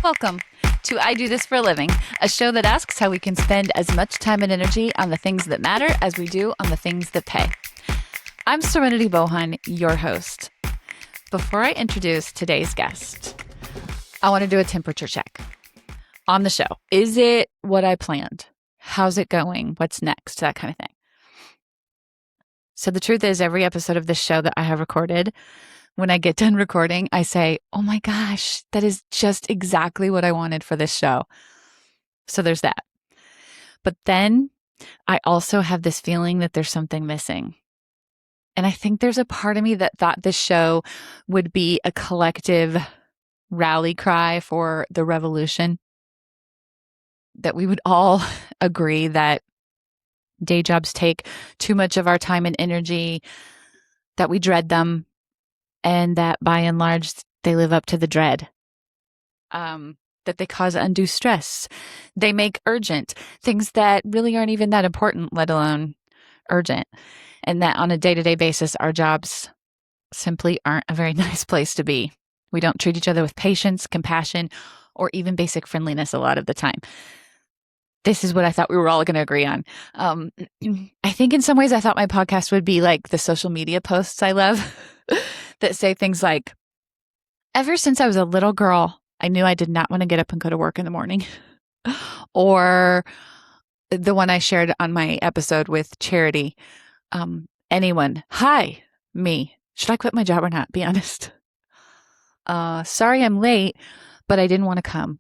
Welcome to I Do This for a Living, a show that asks how we can spend as much time and energy on the things that matter as we do on the things that pay. I'm Serenity Bohan, your host. Before I introduce today's guest, I want to do a temperature check on the show. Is it what I planned? How's it going? What's next? That kind of thing. So the truth is, every episode of this show that I have recorded, when I get done recording, I say, oh my gosh, that is just exactly what I wanted for this show. So there's that. But then I also have this feeling that there's something missing. And I think there's a part of me that thought this show would be a collective rally cry for the revolution. That we would all agree that day jobs take too much of our time and energy, that we dread them, and that by and large, they live up to the dread. That they cause undue stress. They make urgent things that really aren't even that important, let alone urgent. And that on a day-to-day basis, our jobs simply aren't a very nice place to be. We don't treat each other with patience, compassion, or even basic friendliness a lot of the time. This is what I thought we were all going to agree on. I think in some ways I thought my podcast would be like the social media posts I love that say things like, ever since I was a little girl, I knew I did not want to get up and go to work in the morning. Or the one I shared on my episode with Charity. Anyone, hi, me. Should I quit my job or not? Be honest. Sorry I'm late, but I didn't want to come.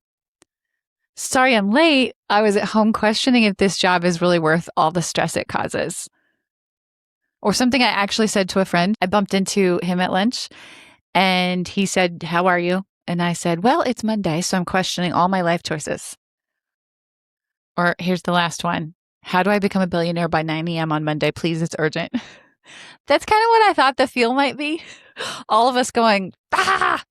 Sorry I'm late. I was at home questioning if this job is really worth all the stress it causes. Or something I actually said to a friend. I bumped into him at lunch and he said, how are you? And I said, well, it's Monday, so I'm questioning all my life choices. Or here's the last one. How do I become a billionaire by 9 a.m. on Monday? Please, it's urgent. That's kind of what I thought the feel might be. All of us going, ah!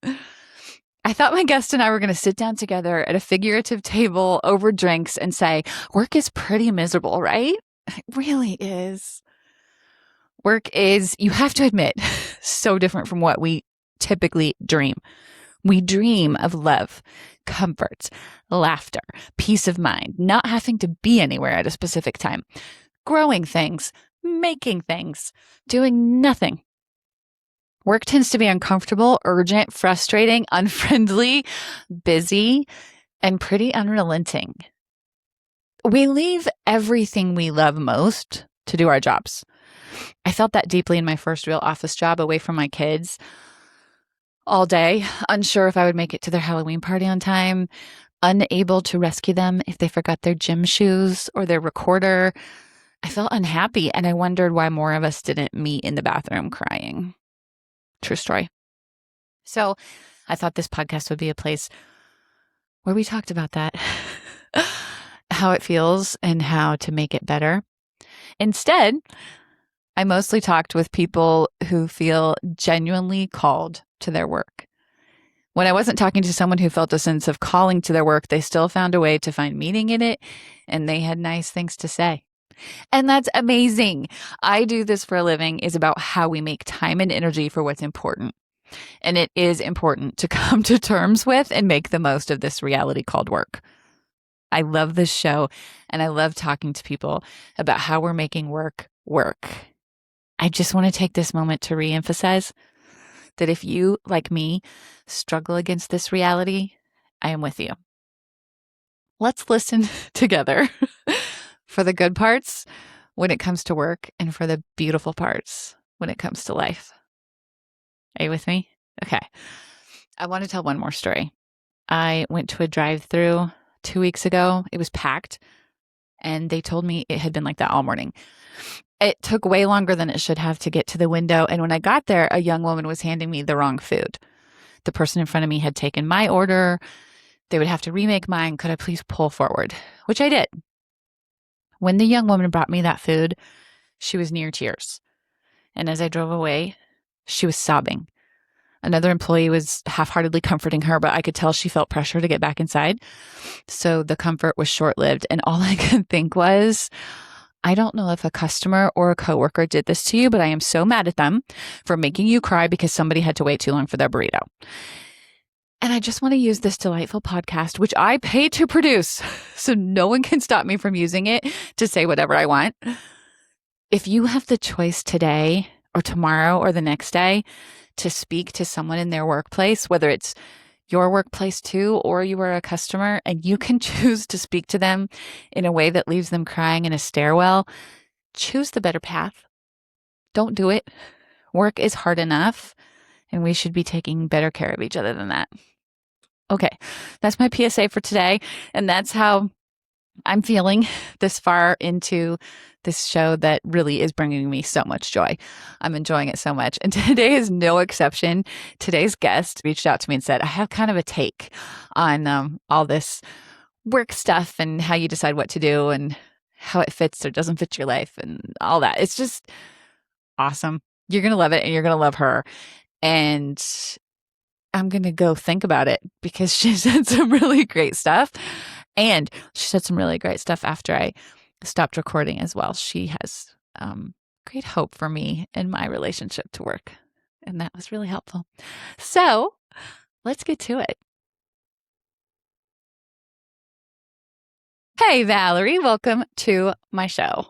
I thought my guest and I were going to sit down together at a figurative table over drinks and say, work is pretty miserable, right? It really is. Work is, you have to admit, so different from what we typically dream. We dream of love, comfort, laughter, peace of mind, not having to be anywhere at a specific time, growing things, making things, doing nothing. Work tends to be uncomfortable, urgent, frustrating, unfriendly, busy, and pretty unrelenting. We leave everything we love most to do our jobs. I felt that deeply in my first real office job, away from my kids all day, unsure if I would make it to their Halloween party on time, unable to rescue them if they forgot their gym shoes or their recorder. I felt unhappy, and I wondered why more of us didn't meet in the bathroom crying. True story. So I thought this podcast would be a place where we talked about that, how it feels and how to make it better. Instead, I mostly talked with people who feel genuinely called to their work. When I wasn't talking to someone who felt a sense of calling to their work, they still found a way to find meaning in it, and they had nice things to say. And that's amazing. I Do This for a Living is about how we make time and energy for what's important. And it is important to come to terms with and make the most of this reality called work. I love this show, and I love talking to people about how we're making work work. I just want to take this moment to reemphasize that if you, like me, struggle against this reality, I am with you. Let's listen together for the good parts when it comes to work and for the beautiful parts when it comes to life. Are you with me? Okay. I want to tell one more story. I went to a drive-through 2 weeks ago. It was packed, and they told me it had been like that all morning. It took way longer than it should have to get to the window, and when I got there, a young woman was handing me the wrong food. The person in front of me had taken my order. They would have to remake mine. Could I please pull forward? Which I did. When the young woman brought me that food, she was near tears. And as I drove away, she was sobbing. Another employee was half-heartedly comforting her, but I could tell she felt pressure to get back inside. So the comfort was short-lived. And all I could think was, I don't know if a customer or a coworker did this to you, but I am so mad at them for making you cry because somebody had to wait too long for their burrito. And I just want to use this delightful podcast, which I pay to produce, so no one can stop me from using it to say whatever I want. If you have the choice today or tomorrow or the next day to speak to someone in their workplace, whether it's your workplace too, or you are a customer, and you can choose to speak to them in a way that leaves them crying in a stairwell, choose the better path. Don't do it. Work is hard enough, and we should be taking better care of each other than that. Okay, that's my PSA for today. And that's how I'm feeling this far into this show that really is bringing me so much joy. I'm enjoying it so much. And today is no exception. Today's guest reached out to me and said, I have kind of a take on all this work stuff and how you decide what to do and how it fits or doesn't fit your life and all that. It's just awesome. You're going to love it and you're going to love her. And I'm going to go think about it because she said some really great stuff. And she said some really great stuff after I stopped recording as well. She has great hope for me in my relationship to work. And that was really helpful. So let's get to it. Hey, Valerie, welcome to my show.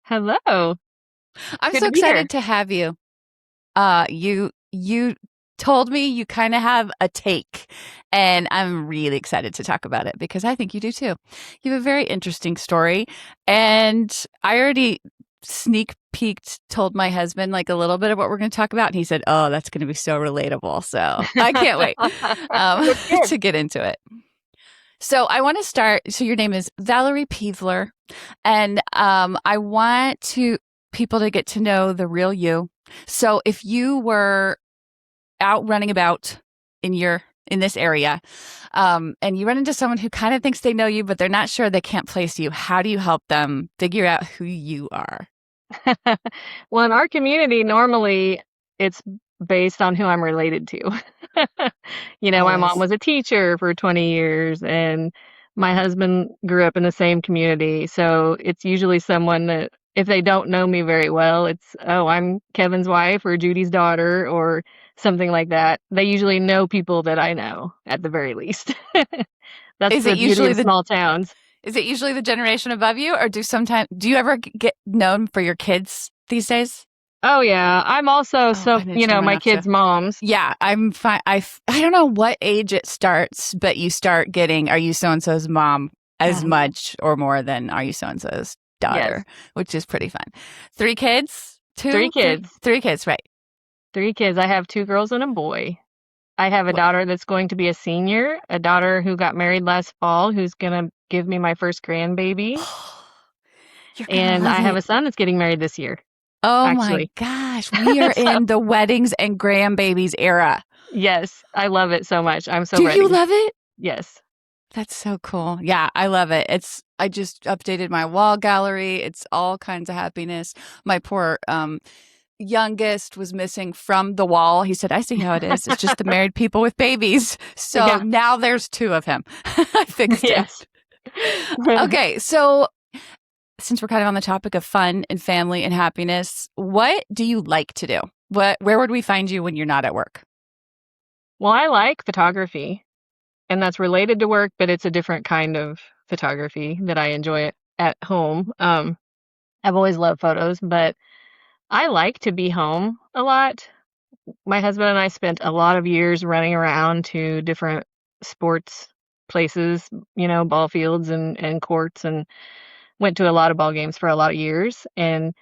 Hello. I'm Good so to be here. excited to have you. You told me you kind of have a take, and I'm really excited to talk about it because I think you do too. You have a very interesting story, and I already sneak peeked told my husband like a little bit of what we're going to talk about, and he said, "Oh, that's going to be so relatable." So I can't wait to get into it. So I want to start. So your name is Valerie Peavler, and I want people to get to know the real you. So if you were out running about in this area, and you run into someone who kind of thinks they know you, but they're not sure, they can't place you, how do you help them figure out who you are? Well, in our community, normally it's based on who I'm related to. My mom Always. was a teacher for 20 years, and my husband grew up in the same community. So it's usually someone that, if they don't know me very well, it's, oh, I'm Kevin's wife or Judy's daughter or something like that. They usually know people that I know, at the very least. That's Is the it beauty usually of small towns. is it usually the generation above you, or do you ever get known for your kids these days? Oh, yeah. I'm also Oh, I didn't know my enough to. kids' moms. Yeah, I'm fine. I don't know what age it starts, but you start getting, are you so-and-so's mom as Mhm. much or more than are you so-and-so's Yes. daughter, which is pretty fun. 3 kids? 3 2? 3? kids. 3 kids, right. 3 kids. I have 2 girls and a boy. I have a What? daughter that's going to be a senior, a daughter who got married last fall who's gonna give me my first grandbaby, You're gonna and love I have it. a son that's getting married this year, Oh my actually. gosh, we are So, in the weddings and grandbabies era. yes, I love it so much. I'm so Do you ready. love it? Yes. That's so cool. Yeah, I love it. I just updated my wall gallery. It's all kinds of happiness. My poor youngest was missing from the wall. He said, I see how it is. It's just the married people with babies. So Yeah. now there's 2 of him. I fixed it. Yes. Okay, so since we're kind of on the topic of fun and family and happiness, what do you like to do? Where would we find you when you're not at work? Well, I like photography, and that's related to work, but it's a different kind of photography that I enjoy at home. I've always loved photos, but I like to be home a lot. My husband and I spent a lot of years running around to different sports places, ball fields and courts, and went to a lot of ball games for a lot of years. And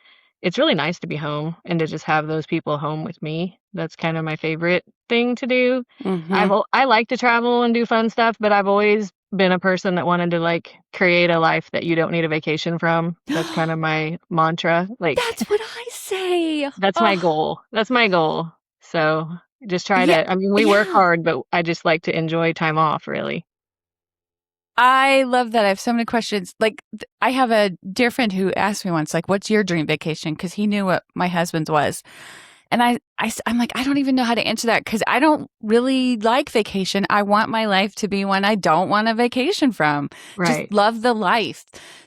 it's really nice to be home and to just have those people home with me. That's kind of my favorite thing to do. Mm-hmm. I like to travel and do fun stuff, but I've always been a person that wanted to like create a life that you don't need a vacation from. That's kind of my mantra. Like, That's what I say. that's my Oh, goal. That's my goal. So just try yeah. to, I mean, we work Yeah. hard, but I just like to enjoy time off, really. I love that. I have so many questions. Like, I have a dear friend who asked me once, like, what's your dream vacation? Because he knew what my husband's was. And I'm like, I don't even know how to answer that because I don't really like vacation. I want my life to be one I don't want a vacation from. Just Right. love the life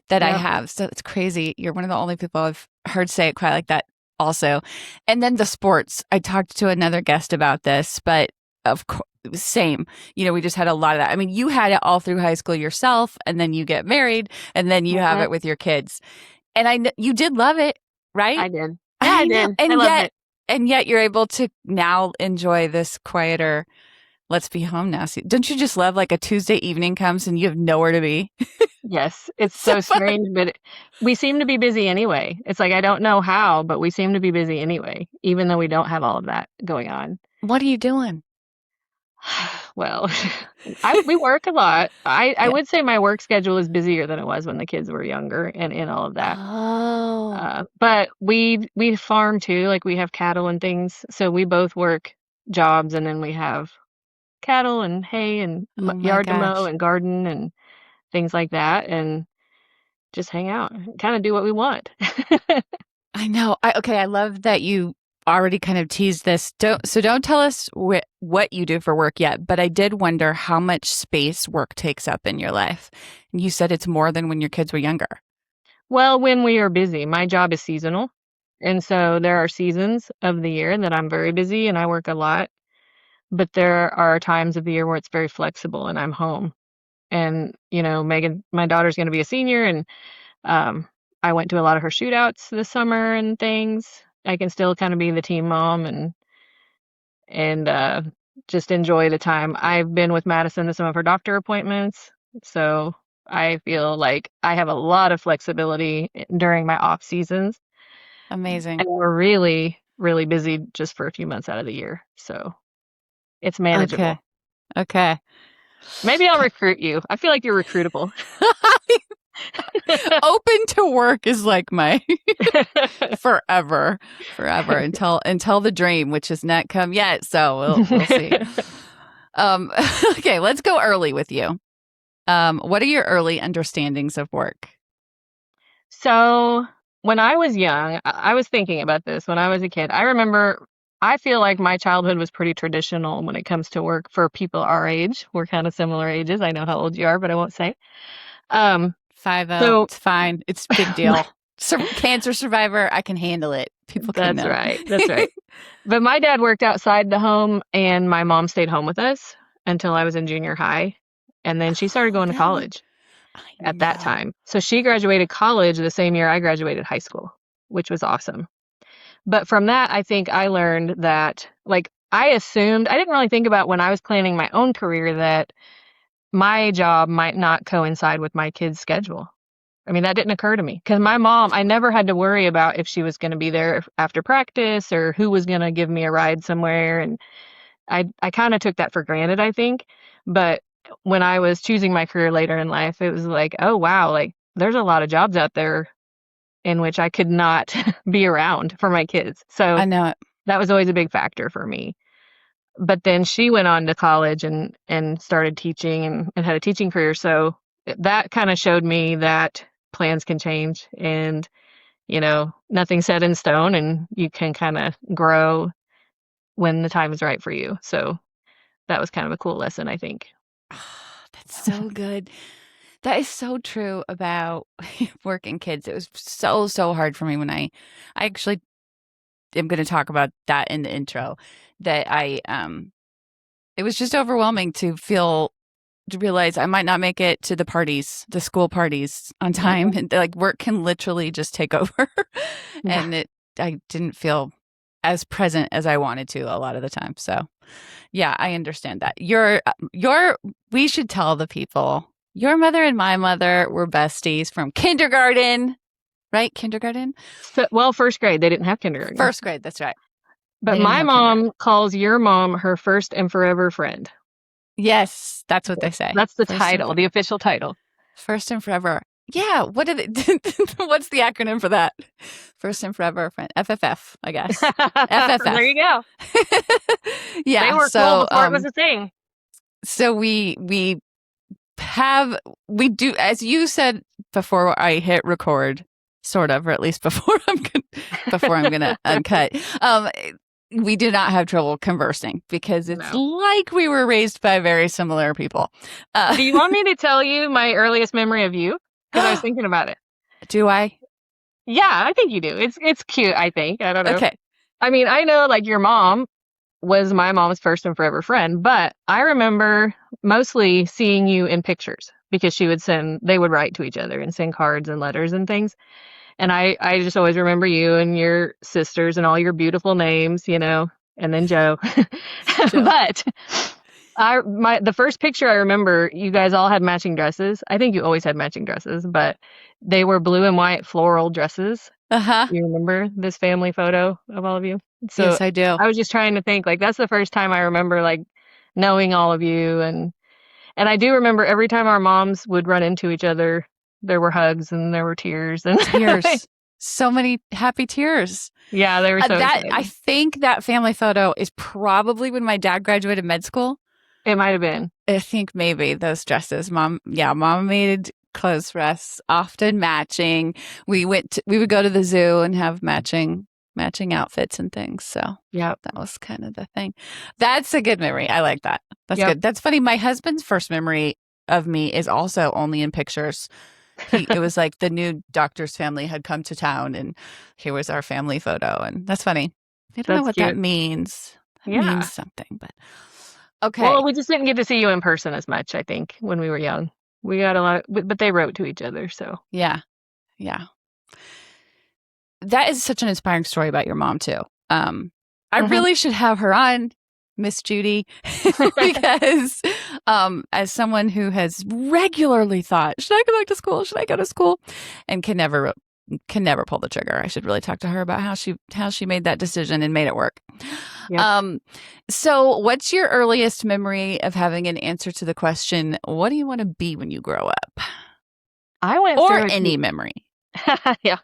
that I Yep. have. So it's crazy. You're one of the only people I've heard say it quite like that also. And then the sports. I talked to another guest about this, but of course, same. We just had a lot of that. I mean, you had it all through high school yourself, and then you get married, and then you have Mhm. it with your kids. And you did love it, right? I did. Yeah, I I know. did. I loved it. And yet you're able to now enjoy this quieter, let's be home now. See, don't you just love like a Tuesday evening comes and you have nowhere to be? Yes, it's So so fun. strange, but we seem to be busy anyway. It's like I don't know how, but we seem to be busy anyway, even though we don't have all of that going on. What are you doing? Well, we work a lot. I Yeah. would say my work schedule is busier than it was when the kids were younger and in all of that. Oh, But we farm too, like we have cattle and things, so we both work jobs, and then we have cattle and hay and oh my yard to mow gosh. and garden and things like that, and just hang out, kind of do what we want. I know. Okay, I love that you already kind of teased this. Don't tell us what you do for work yet, but I did wonder how much space work takes up in your life. And you said it's more than when your kids were younger. Well, when we are busy, my job is seasonal, and so there are seasons of the year that I'm very busy and I work a lot, but there are times of the year where it's very flexible and I'm home. And, Megan, my daughter's going to be a senior, and um, I went to a lot of her shootouts this summer and things. I can still kind of be the team mom and just enjoy the time. I've been with Madison to some of her doctor appointments, so I feel like I have a lot of flexibility during my off seasons, Amazing. and we're really, really busy just for a few months out of the year, so it's Okay. manageable. Okay. Maybe I'll recruit you. I feel like you're recruitable. Open to work is like my forever until the dream, which has not come yet. So we'll see. Okay, let's go early with you. What are your early understandings of work? So when I was young, I was thinking about this when I was a kid. I feel like my childhood was pretty traditional when it comes to work for people our age. We're kind of similar ages. I know how old you are, but I won't say. Um, 50. so It's fine. It's a big deal. Cancer survivor. I can handle it. People can that's know. right. That's right. But my dad worked outside the home, and my mom stayed home with us until I was in junior high. And then she started Oh, going to college I at that know. time. So she graduated college the same year I graduated high school, which was awesome. But from that, I think I learned that, like, I didn't really think about when I was planning my own career that my job might not coincide with my kids' schedule. I mean, that didn't occur to me because my mom, I never had to worry about if she was going to be there after practice or who was going to give me a ride somewhere. And I kind of took that for granted, I think. But when I was choosing my career later in life, it was like, oh, wow, like there's a lot of jobs out there in which I could not be around for my kids. So I know it. that was always a big factor for me. But then she went on to college and started teaching and had a teaching career. So that kind of showed me that plans can change and, nothing's set in stone and you can kind of grow when the time is right for you. So that was kind of a cool lesson, I think. That's so good. That is so true about working kids. It was so hard for me when I actually am going to talk about that in the intro, that it was just overwhelming to realize I might not make it to the school parties on time. Mhm. And like work can literally just take over. Yeah. And I didn't feel as present as I wanted to a lot of the time. So yeah, I understand that. We should tell the people your mother and my mother were besties from kindergarten, right? Kindergarten? So, well, first grade, they didn't have kindergarten. First grade. That's right. But They didn't my have kindergarten. mom calls your mom her first and forever friend. Yes, that's what they say. That's the title, the official title. First and forever. Yeah. What did it? What's the acronym for that? First and forever friend. FFF, I guess. There you go. Yeah. They were cool before it was a thing. So we do, as you said before I hit record, sort of, or at least before I'm gonna uncut. We do not have trouble conversing because it's like we were raised by very similar people. Do you want me to tell you my earliest memory of you? Because I was thinking about it. Do I? Yeah, I think you do. It's cute, I think. I don't know. Okay. I mean, I know like your mom was my mom's first and forever friend, but I remember mostly seeing you in pictures because they would write to each other and send cards and letters and things. And I just always remember you and your sisters and all your beautiful names, and then Joe. Joe. But the first picture I remember, you guys all had matching dresses. I think you always had matching dresses, but they were blue and white floral dresses. Uh-huh. You remember this family photo of all of you? So Yes, I do. I was just trying to think, like, that's the first time I remember, like, knowing all of you. And I do remember every time our moms would run into each other, there were hugs and there were tears. And Tears. So many happy tears. yeah, they were so I excited. think that family photo is probably when my dad graduated med school. It might have been. I think maybe those dresses. Mom made clothes for us, often matching. We would go to the zoo and have matching outfits and things. So Yep. that was kind of the thing. That's a good memory. I like that. That's Yep. good. That's funny. My husband's first memory of me is also only in pictures. It was like the new doctor's family had come to town and here was our family photo. And that's funny. I don't know That's what that cute. means. That Yeah. means something, but okay. Well, we just didn't get to see you in person as much, I think, when we were young. We got a lot, but they wrote to each other, so. Yeah. Yeah. That is such an inspiring story about your mom too. I Mhm. really should have her on, Miss Judy, because as someone who has regularly thought, should I go back to school? Should I go to school? And can never pull the trigger. I should really talk to her about how she made that decision and made it work. Yep. So what's your earliest memory of having an answer to the question, what do you want to be when you grow up? I went Or through any memory. yeah.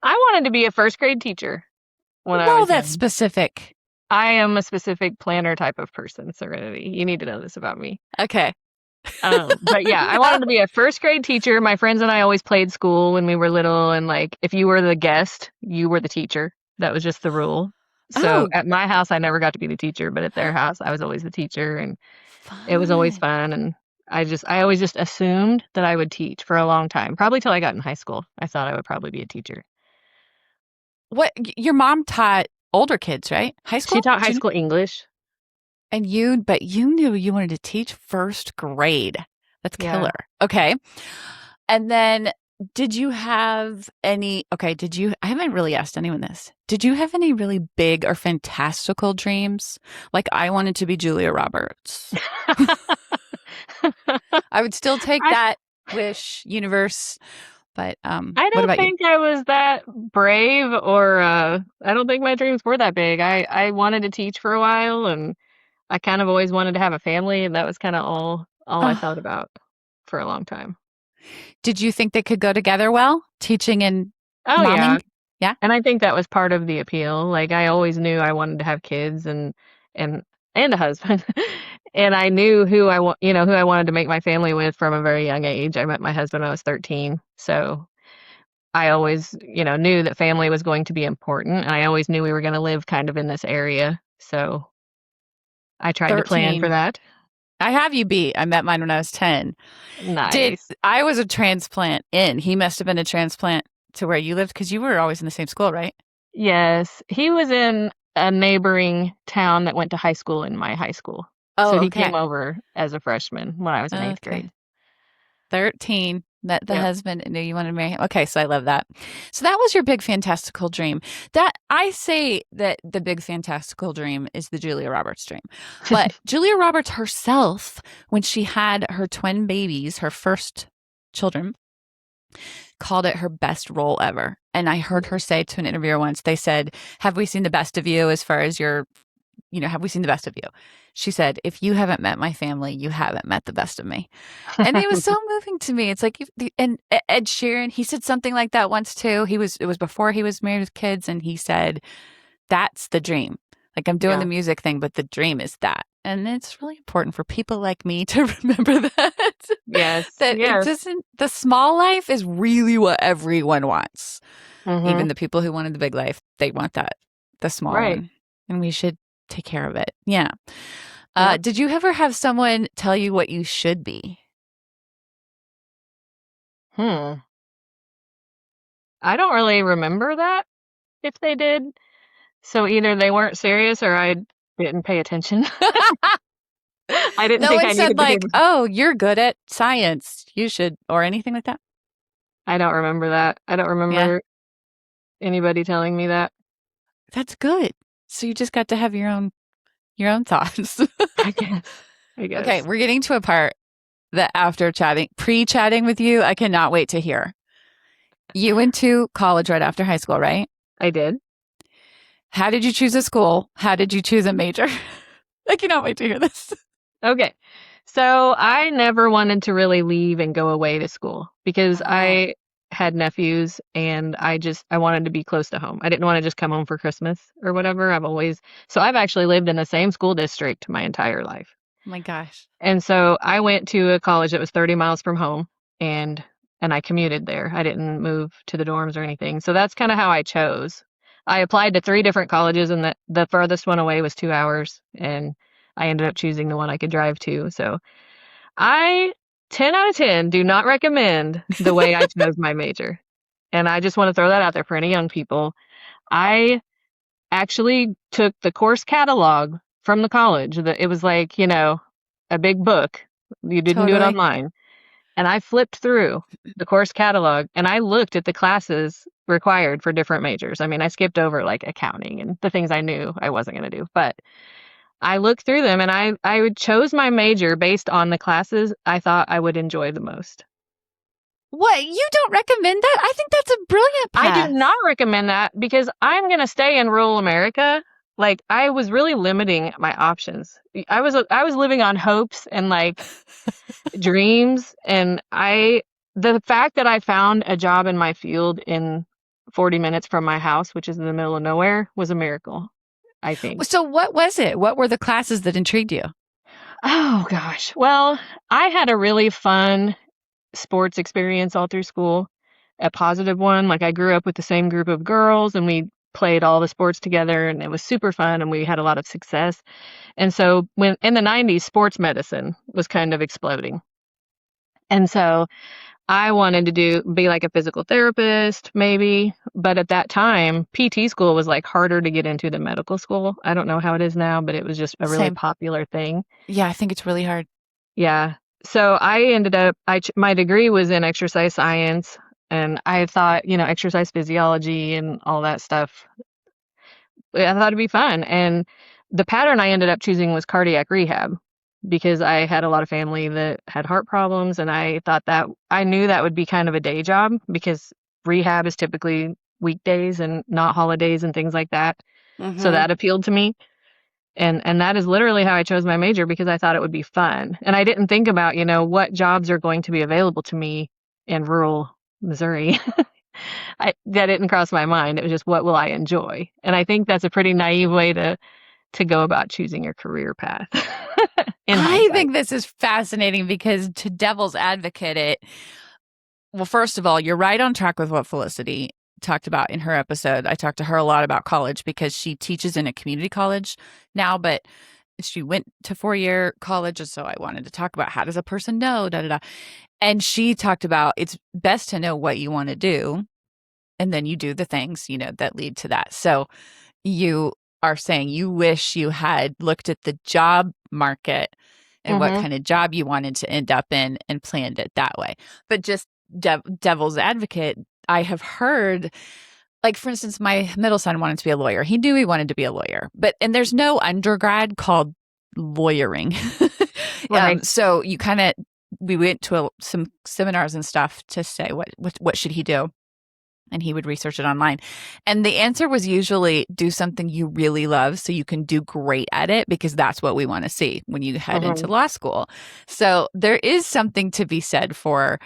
I wanted to be a first grade teacher when I Well, was that's young. specific. I am a specific planner type of person, Serenity. You need to know this about me. Okay. But yeah, I wanted to be a first grade teacher. My friends and I always played school when we were little, and like if you were the guest, you were the teacher. That was just the rule. So Oh, at my house, I never got to be the teacher, but at their house, I was always the teacher, and it was always fun. fun. And I always just assumed that I would teach for a long time, probably till I got in high school. I thought I would probably be a teacher. Your mom taught older kids, right? High She school? taught high school English. But you knew you wanted to teach first grade. That's Yeah. killer. Okay. And then I haven't really asked anyone this. Did you have any really big or fantastical dreams? Like I wanted to be Julia Roberts. I would still take I that wish, universe. But I what don't about you? think I was that brave, or I don't think my dreams were that big. I wanted to teach for a while, and I kind of always wanted to have a family, and that was kind of all I thought Oh, about for a long time. did you think they could go together well, teaching and Oh yeah, momming? Yeah. and I think that was part of the appeal. Like I always knew I wanted to have kids and and a husband. And I knew who I wanted to make my family with from a very young age. I met my husband when I was 13. So I always, knew that family was going to be important, and I always knew we were going to live kind of in this area. So I tried to plan for 13. that. I have you beat. I met mine when I was 10. Nice. I was a transplant in. He must have been a transplant to where you lived because you were always in the same school, right? Yes, he was in a neighboring town that went to high school in my high school. So Oh, he came okay. over as a freshman when I was in 8th grade. Okay. 13. Met the Yep. husband and knew you wanted to marry him. Okay, so I love that. So that was your big fantastical dream. That I say that the big fantastical dream is the Julia Roberts dream. But Julia Roberts herself, when she had her twin babies, her first children, called it her best role ever. And I heard her say to an interviewer once, they said, have we seen the best of you as far as have we seen the best of you? She said, if you haven't met my family, you haven't met the best of me. And it was so moving to me. It's like, and Ed Sheeran, he said something like that once too. It was before he was married with kids. And he said, that's the dream. Like I'm doing Yeah. the music thing, but the dream is that. And it's really important for people like me to remember that. Yes. That it Yes. doesn't, the small life is really what everyone wants. Even Mhm. the people who wanted the big life, they want the small Right. one. And we should take care of it. Yeah. Yep. Did you ever have someone tell you what you should be? Hmm. I don't really remember that if they did. So either they weren't serious or didn't pay attention. I didn't No think one I said needed to pay like, attention. "Oh, you're good at science. You should," or anything like that. I don't remember that. I don't Yeah, remember anybody telling me that. that's good. So you just got to have your own thoughts. I guess. I Okay, guess. we're getting to a part that after pre-chatting with you, I cannot wait to hear. You went to college right after high school, right? I did. How did you choose a school? How did you choose a major? I cannot wait to hear this. Okay. So I never wanted to really leave and go away to school because Oh, I had nephews and I wanted to be close to home. I didn't want to just come home for Christmas or whatever. I've actually lived in the same school district my entire life. my gosh. And so I went to a college that was 30 miles from home and I commuted there. I didn't move to the dorms or anything. So that's kind of how I chose. I applied to 3 different colleges and the furthest one away was 2 hours and I ended up choosing the one I could drive to. So I 10 out of 10 do not recommend the way I chose my major. And I just want to throw that out there for any young people. I actually took the course catalog from the college. It was like, a big book. You didn't do it Totally. online. And I flipped through the course catalog and I looked at the classes required for different majors. I mean, I skipped over like accounting and the things I knew I wasn't going to do, but I looked through them and I chose my major based on the classes I thought I would enjoy the most. What? You don't recommend that? I think that's a brilliant I do path. not recommend that because I'm going to stay in rural America. Like I was really limiting my options. I was living on hopes and like dreams and the fact that I found a job in my field in 40 minutes from my house, which is in the middle of nowhere, was a miracle, I think. So what was it? What were the classes that intrigued you? Oh gosh. Well, I had a really fun sports experience all through school, a positive one. Like I grew up with the same group of girls and we played all the sports together and it was super fun and we had a lot of success. And so when in the 90s, sports medicine was kind of exploding. And so I wanted to be like a physical therapist, maybe. But at that time, PT school was like harder to get into than medical school. I don't know how it is now, but it was just a really Same. popular thing. Yeah, I think it's really hard. Yeah. So I ended up, my degree was in exercise science, and I thought, exercise physiology and all that stuff. I thought it'd be fun. And the pattern I ended up choosing was cardiac rehab because I had a lot of family that had heart problems, and I knew that would be kind of a day job because rehab is typically weekdays and not holidays and things like that. So Mm-hmm. that appealed to me. And that is literally how I chose my major because I thought it would be fun. And I didn't think about, what jobs are going to be available to me in rural Missouri. That didn't cross my mind. It was just what will I enjoy? And I think that's a pretty naive way to go about choosing your career path in I hindsight. think this is fascinating because to devil's advocate it, well, first of all, you're right on track with what Felicity talked about in her episode. I talked to her a lot about college because she teaches in a community college now, but she went to 4-year college. And so I wanted to talk about how does a person know, da da da. And she talked about it's best to know what you want to do. And then you do the things, that lead to that. So you are saying you wish you had looked at the job market and what Mm-hmm. kind of job you wanted to end up in and planned it that way. But just devil's advocate, I have heard, like, for instance, my middle son wanted to be a lawyer. He knew he wanted to be a lawyer, and there's no undergrad called lawyering. Right. So we went to some seminars and stuff to say what should he do, and he would research it online. And the answer was usually do something you really love so you can do great at it, because that's what we want to see when you head into Mm-hmm. law school. So there is something to be said for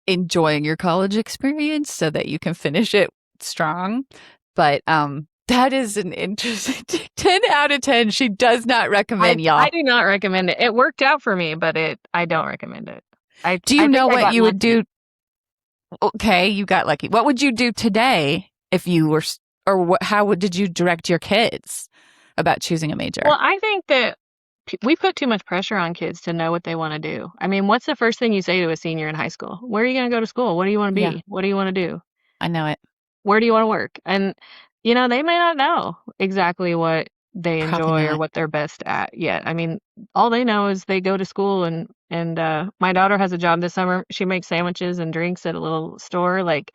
enjoying your college experience so that you can finish it strong. But that is an interesting 10 out of 10. She does not I recommend, I y'all. do not recommend it. It worked out for me, but I don't recommend it. I Do I you think know I what got you would lucky. do? Okay, you got lucky. What would you do today if you were, did you direct your kids about choosing a major? Well, I think that we put too much pressure on kids to know what they want to do. I mean, what's the first thing you say to a senior in high school? Where are you going to go to school? What do you want to Yeah, be? What do you want to do? I know it. Where do you want to work? And they may not know exactly what they Probably enjoy or not. what they're best at yet. I mean, all they know is they go to school and my daughter has a job this summer. She makes sandwiches and drinks at a little store. Like,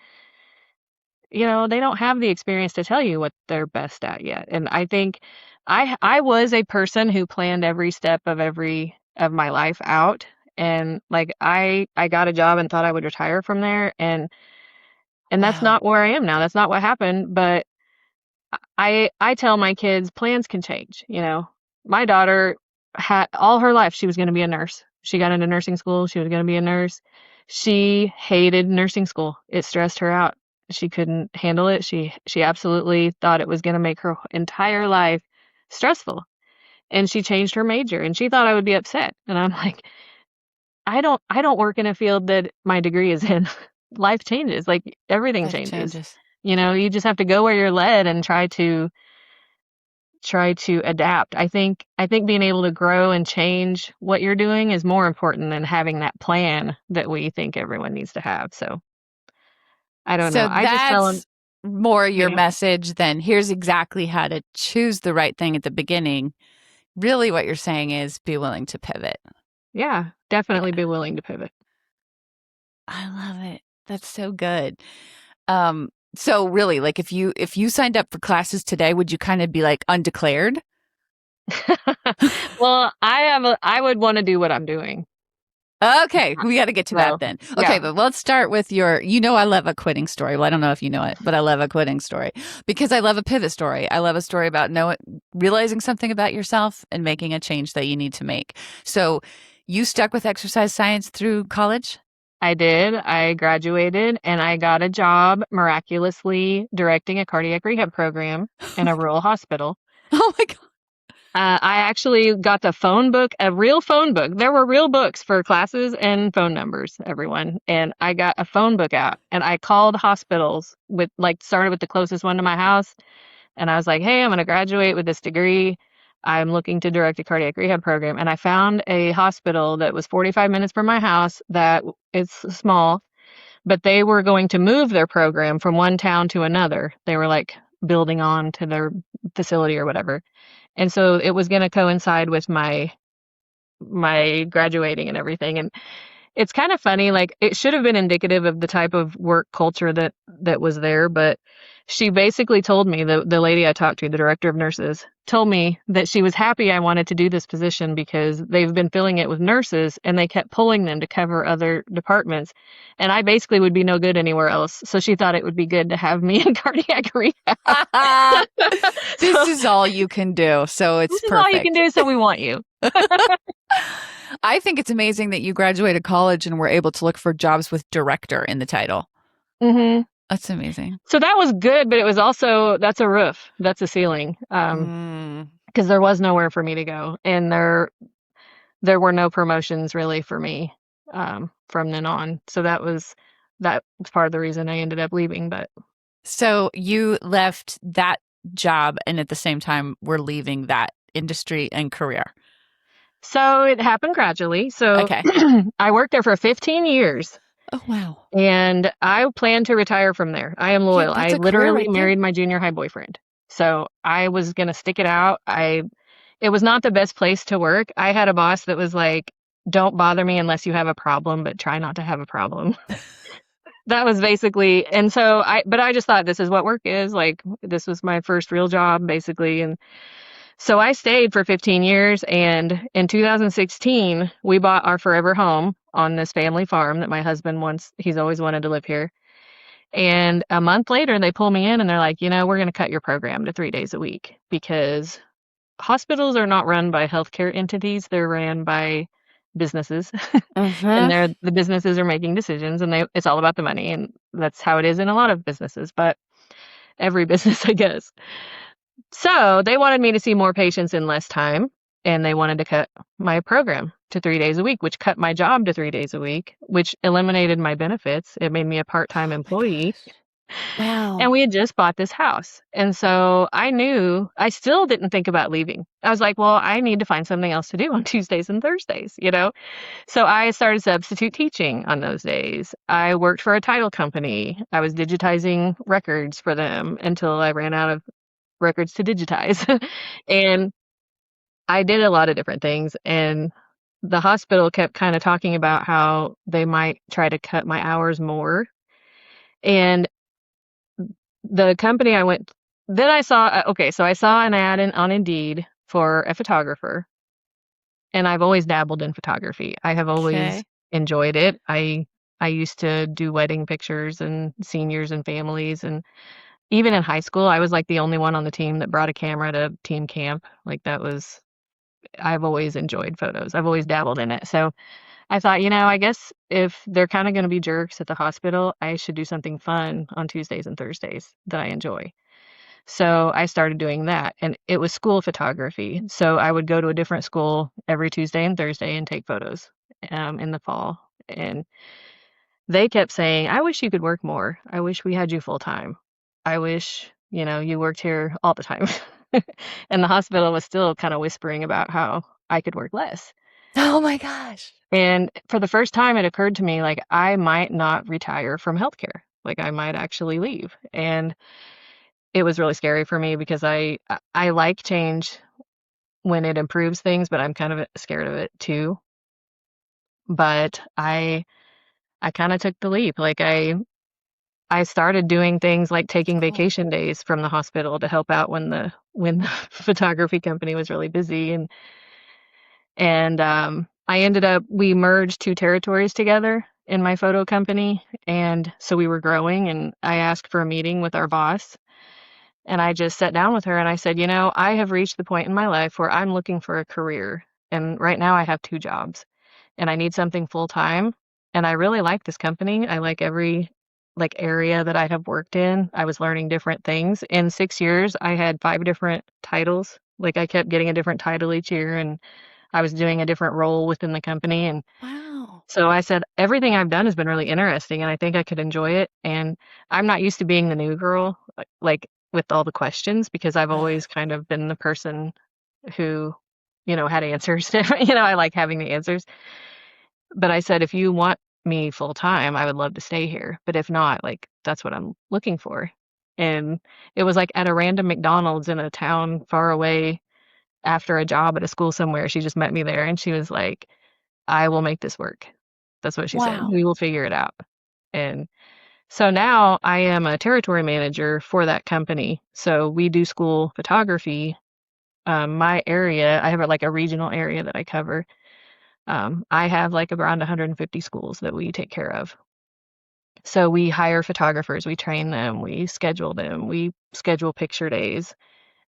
they don't have the experience to tell you what they're best at yet. And I think I was a person who planned every step of every of my life out. And like I got a job and thought I would retire from there, and that's Wow. not where I am now. That's not what happened. But I tell my kids plans can change. My daughter had all her life she was going to be a nurse. She got into nursing school. She was going to be a nurse. She hated nursing school. It stressed her out. She couldn't handle it. She absolutely thought it was going to make her entire life stressful. And she changed her major and she thought I would be upset. And I'm like, I don't work in a field that my degree is in. Life changes. Like everything Life changes. changes. You just have to go where you're led and try to adapt. I think being able to grow and change what you're doing is more important than having that plan that we think everyone needs to have. So I don't know. So I just tell them, that's more your yeah, message than here's exactly how to choose the right thing at the beginning. Really, what you're saying is be willing to pivot. yeah, definitely be willing to pivot. I love it. That's so good. So really, like if you signed up for classes today, would you kind of be like undeclared? Well, I would want to do what I'm doing. Okay, we got to get to that So then. Okay, yeah, but let's start with I love a quitting story. Well, I don't know if you know it, but I love a quitting story because I love a pivot story. I love a story about realizing something about yourself and making a change that you need to make. So you stuck with exercise science through college? I did. I graduated and I got a job miraculously directing a cardiac rehab program in a rural hospital. Oh my God. I actually got the phone book, a real phone book. There were real books for classes and phone numbers, everyone. And I got a phone book out and I called hospitals started with the closest one to my house. And I was like, hey, I'm going to graduate with this degree. I'm looking to direct a cardiac rehab program. And I found a hospital that was 45 minutes from my house that it's small, but they were going to move their program from one town to another. They were like building on to their facility or whatever. And so it was going to coincide with my graduating and everything. And it's kind of funny, like it should have been indicative of the type of work culture that was there, but she basically told me, the lady I talked to, the director of nurses, told me that she was happy I wanted to do this position because they've been filling it with nurses and they kept pulling them to cover other departments. And I basically would be no good anywhere else. So she thought it would be good to have me in cardiac rehab. This So is all you can do. So it's this is all you can perfect. do, so we want you. I think it's amazing that you graduated college and were able to look for jobs with director in the title. Hmm. That's amazing. So that was good, but it was also, that's a roof, that's a ceiling, Mm. because there was nowhere for me to go, and there were no promotions really for me from then on. So that was part of the reason I ended up leaving. But So you left that job and at the same time were leaving that industry and career. so it happened gradually. So Okay. I worked there for 15 years. Oh, wow. And I plan to retire from there. I am Yeah, loyal. that's I a career literally right there. married my junior high boyfriend. So I was going to stick it out. It was not the best place to work. I had a boss that was like, don't bother me unless you have a problem, but try not to have a problem. That was basically, and so but I just thought this is what work is. Like, this was my first real job, basically. And so I stayed for 15 years. And in 2016, we bought our forever home on this family farm that my husband he's always wanted to live here. And a month later, they pull me in and they're like, we're going to cut your program to 3 days a week because hospitals are not run by healthcare entities. They're ran by businesses. And Uh-huh. the businesses are making decisions and it's all about the money. And that's how it is in a lot of businesses, but every business, I guess. So they wanted me to see more patients in less time. And they wanted to cut my program to 3 days a week, which cut my job to 3 days a week, which eliminated my benefits. It made me a part-time Oh my employee. gosh. And Wow. we had just bought this house. And so I knew I still didn't think about leaving. I was like, well, I need to find something else to do on Tuesdays and Thursdays. So I started substitute teaching on those days. I worked for a title company. I was digitizing records for them until I ran out of records to digitize. And I did a lot of different things, and the hospital kept kind of talking about how they might try to cut my hours more. And the company I went, then I saw, okay, so I saw an ad on Indeed for a photographer, and I've always dabbled in photography. I have always Okay. enjoyed it. I used to do wedding pictures and seniors and families, and even in high school, I was like the only one on the team that brought a camera to team camp. Like that was, I've always enjoyed photos. I've always dabbled in it. So I thought, I guess if they're kind of going to be jerks at the hospital, I should do something fun on Tuesdays and Thursdays that I enjoy. So I started doing that, and it was school photography. So I would go to a different school every Tuesday and Thursday and take photos in the fall. And they kept saying, I wish you could work more. I wish we had you full time. I wish, you worked here all the time. And the hospital was still kind of whispering about how I could work less. Oh my gosh. And for the first time, it occurred to me like I might not retire from healthcare. Like I might actually leave. And it was really scary for me because I like change when it improves things, but I'm kind of scared of it too. But I kind of took the leap. Like I started doing things like That's taking cool. vacation days from the hospital to help out when the photography company was really busy. And I ended up we merged two territories together in my photo company, and so we were growing, and I asked for a meeting with our boss, and I just sat down with her and I said, I have reached the point in my life where I'm looking for a career, and right now I have two jobs, and I need something full time, and I really like this company. I like every area that I have worked in. I was learning different things. In 6 years, I had 5 different titles. Like I kept getting a different title each year, and I was doing a different role within the company. And Wow. so I said, everything I've done has been really interesting and I think I could enjoy it. And I'm not used to being the new girl, with all the questions, because I've always kind of been the person who, had answers. I like having the answers. But I said, if you want me full time, I would love to stay here. But if not, like, that's what I'm looking for. And it was like at a random McDonald's in a town far away after a job at a school somewhere. She just met me there and she was like, I will make this work. That's what she said. Wow. We will figure it out. And so now I am a territory manager for that company. So we do school photography. My area, I have like a regional area that I cover. I have like around 150 schools that we take care of. So we hire photographers, we train them, we schedule them, we schedule picture days.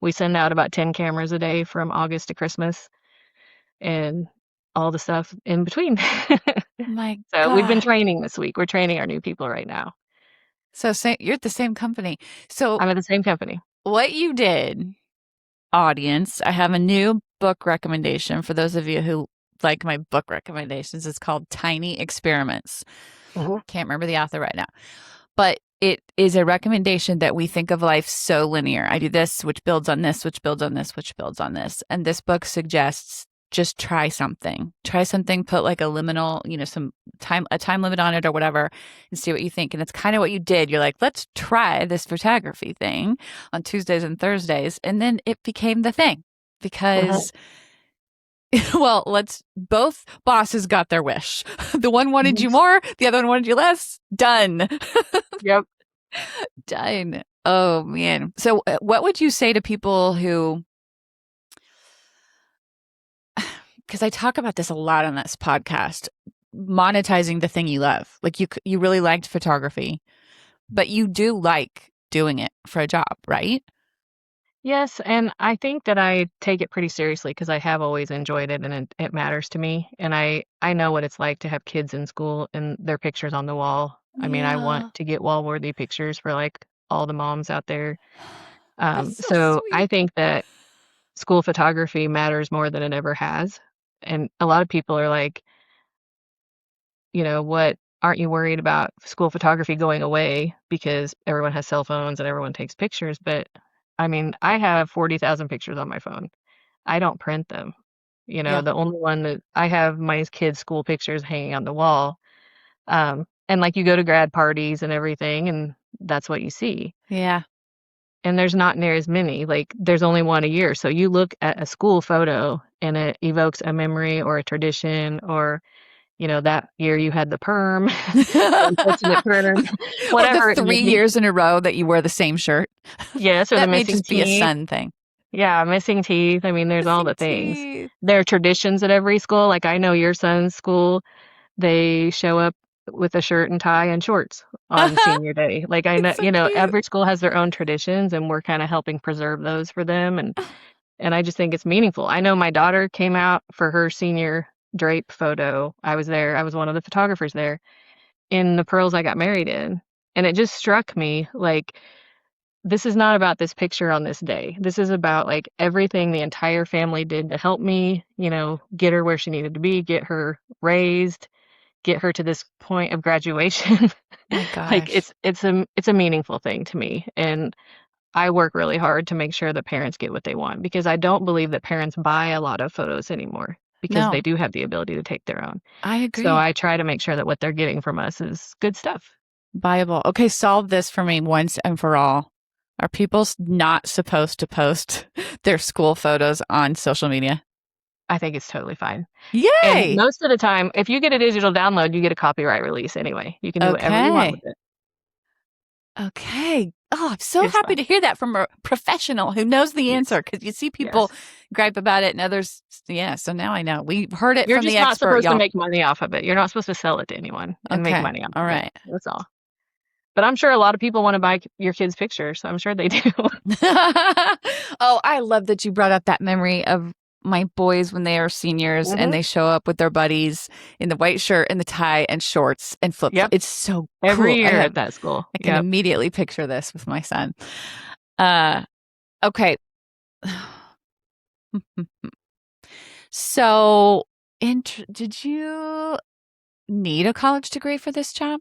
We send out about 10 cameras a day from August to Christmas and all the stuff in between. My So we've been God. training this week. We're training our new people right now. So you're at the same company. So I'm at the same company. what you did, audience, I have a new book recommendation for those of you who like my book recommendations. It's called Tiny Experiments. Mhm. Can't remember the author right now, but it is a recommendation that we think of life so linear. I do this, which builds on this, which builds on this, which builds on this. And this book suggests just try something. Try something, put like a liminal, a time limit on it or whatever, and see what you think. And it's kind of what you did. You're like, let's try this photography thing on Tuesdays and Thursdays. And then it became the thing Mhm. because well, both bosses got their wish. The one wanted Mhm. you more, the other one wanted you less. Done. Yep. Done. Oh man. So what would you say to people who because I talk about this a lot on this podcast, monetizing the thing you love. Like you really liked photography, but you do like doing it for a job, right? Yes, and I think that I take it pretty seriously because I have always enjoyed it and it matters to me. And I know what it's like to have kids in school and their pictures on the wall. I mean, I want Yeah. to get wall-worthy pictures for like all the moms out there. That's so So I sweet. think that school photography matters more than it ever has. And a lot of people are like, what aren't you worried about school photography going away because everyone has cell phones and everyone takes pictures? But I mean, I have 40,000 pictures on my phone. I don't print them. Yeah. The only one that I have my kids' school pictures hanging on the wall. And like you go to grad parties and everything, and that's what you see. Yeah. and there's not near as many. Like there's only one a year. So you look at a school photo and it evokes a memory or a tradition or, that year you had the perm, the unfortunate perm, Or the whatever it may 3 be. years in a row that you wear the same shirt. Yes, or the That may missing just be a teeth. son thing. Yeah, missing teeth. I mean, there's all Missing the things. teeth. There are traditions at every school. Like I know your son's school, they show up with a shirt and tie and shorts on senior day. Like I know, It's so cute. every school has their own traditions and we're kind of helping preserve those for them and I just think it's meaningful. I know my daughter came out for her senior drape photo. I was there. I was one of the photographers there in the pearls I got married in. And it just struck me like this is not about this picture on this day. This is about like everything the entire family did to help me, get her where she needed to be, get her raised, get her to this point of graduation. My Like gosh. it's a meaningful thing to me. And I work really hard to make sure that parents get what they want because I don't believe that parents buy a lot of photos anymore because they No, do have the ability to take their own. I So agree. I try to make sure that what they're getting from us is good stuff. Bible. Okay, solve this for me once and for all. Are people not supposed to post their school photos on social media? I think it's totally fine. And Yay! most of the time, if you get a digital download, you get a copyright release anyway. You can do whatever you want with Okay. it. Okay. Oh, I'm so It's happy fine. to hear that from a professional who knows the Yes. answer because you see people Yes. gripe about it and others. Yeah. So now I know. We heard it You're from the just not expert, supposed to y'all. make money off of it. You're not supposed to sell it to anyone and make Okay. money off All of it. right. That's all. But I'm sure a lot of people want to buy your kids' pictures. So I'm sure they do. Oh, I love that you brought up that memory of my boys when they are seniors and Hmm. they show up with their buddies in the white shirt and the tie and shorts and flip flop. Yep. It's so Every cool. year at that school. I can Yep. immediately picture this with my son. Uh, okay. So, did you need a college degree for this job?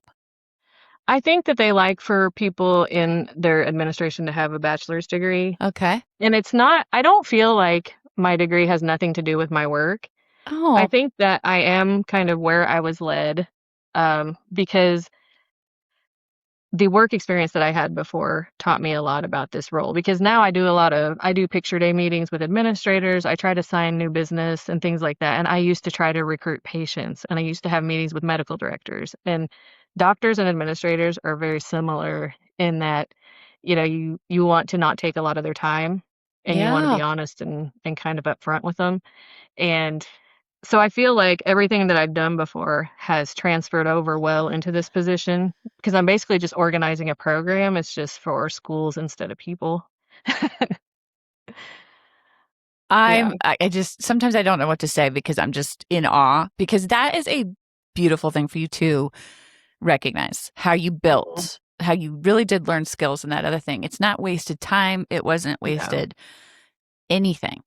I think that they like for people in their administration to have a bachelor's degree. Okay. And it's not, I don't feel like my degree has nothing to do with my work. I Oh, think that I am kind of where I was led because the work experience that I had before taught me a lot about this role because now I do picture day meetings with administrators. I try to sign new business and things like that. And I used to try to recruit patients and I used to have meetings with medical directors and doctors and administrators are very similar in that, you want to not take a lot of their time and you want to be yeah. honest and kind of upfront with them. And so I feel like everything that I've done before has transferred over well into this position because I'm basically just organizing a program. It's just for schools instead of people. Yeah. I just sometimes I don't know what to say because I'm just in awe because that is a beautiful thing for you to recognize how you Mhm. built, how you really did learn skills and that other thing. It's not wasted time. It wasn't No. wasted anything.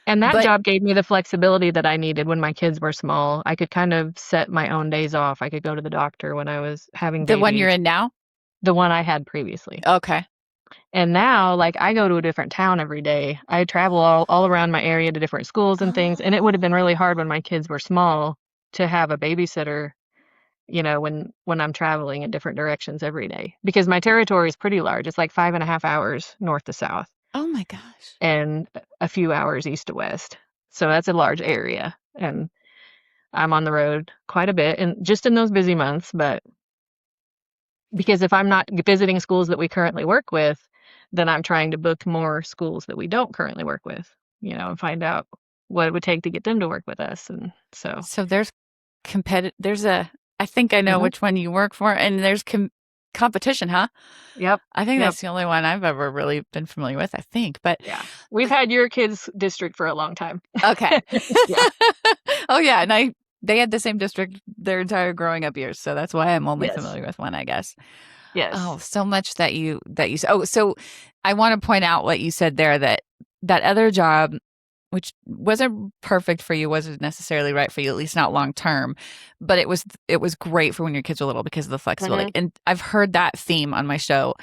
And that But job gave me the flexibility that I needed when my kids were small. I could kind of set my own days off. I could go to the doctor when I was having the one you're babies, in now? the one I had previously. Okay. And now, like, I go to a different town every day. I travel all around my area to different schools and things. And it would have been Oh, really hard when my kids were small to have a babysitter, when I'm traveling in different directions every day. Because my territory is pretty large. It's like 5.5 hours north to south oh my gosh. and a few hours east to west. So that's a large area. And I'm on the road quite a bit and just in those busy months, but because if I'm not visiting schools that we currently work with, then I'm trying to book more schools that we don't currently work with, and find out what it would take to get them to work with us. And so, So there's there's a I think I know mhm. which one you work for and there's competition, huh? Yep, I think yep, that's the only one I've ever really been familiar with, I think. But yeah. We've had your kids' district for a long time. okay. Yeah. Oh yeah, and they had the same district their entire growing up years, so that's why I'm only Yes. familiar with one, I guess. Oh, Yes. so much oh, so I want to point out what you said there that that other job which wasn't perfect for you, wasn't necessarily right for you, at least not long term, but it was great for when your kids were little because of the flexibility. Hmm. And I've heard that theme on my show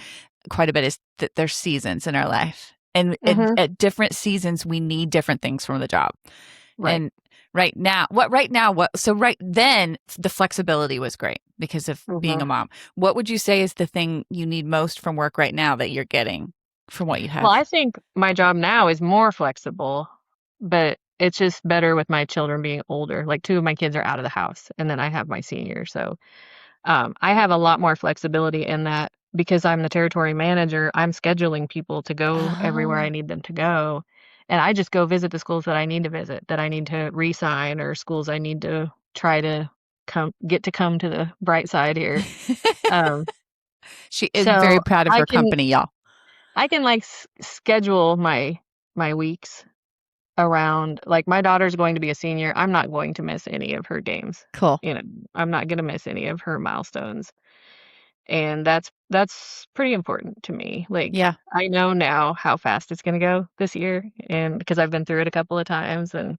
quite a bit is that there's seasons in our life. And Hmm. at different seasons we need different things from the job. Right. And right then the flexibility was great because of being Hmm. a mom. What would you say is the thing you need most from work right now that you're getting? from what you Well, have? I think my job now is more flexible, but it's just better with my children being older. Like 2 of my kids are out of the house, and then I have my senior. So I have a lot more flexibility in that because I'm the territory manager. I'm scheduling people to go everywhere I Oh. need them to go. And I just go visit the schools that I need to visit, that I need to re-sign, or schools I need to try to come to the bright side here. Um, She is very so proud of I her can company, y'all. I can like schedule my weeks around, like, my daughter's going to be a senior. I'm not going to miss any of her games. Cool. You know, I'm not going to miss any of her milestones. And that's pretty important to me. Like, Yeah. I know now how fast it's gonna go this year, and because I've been through it a couple of times, and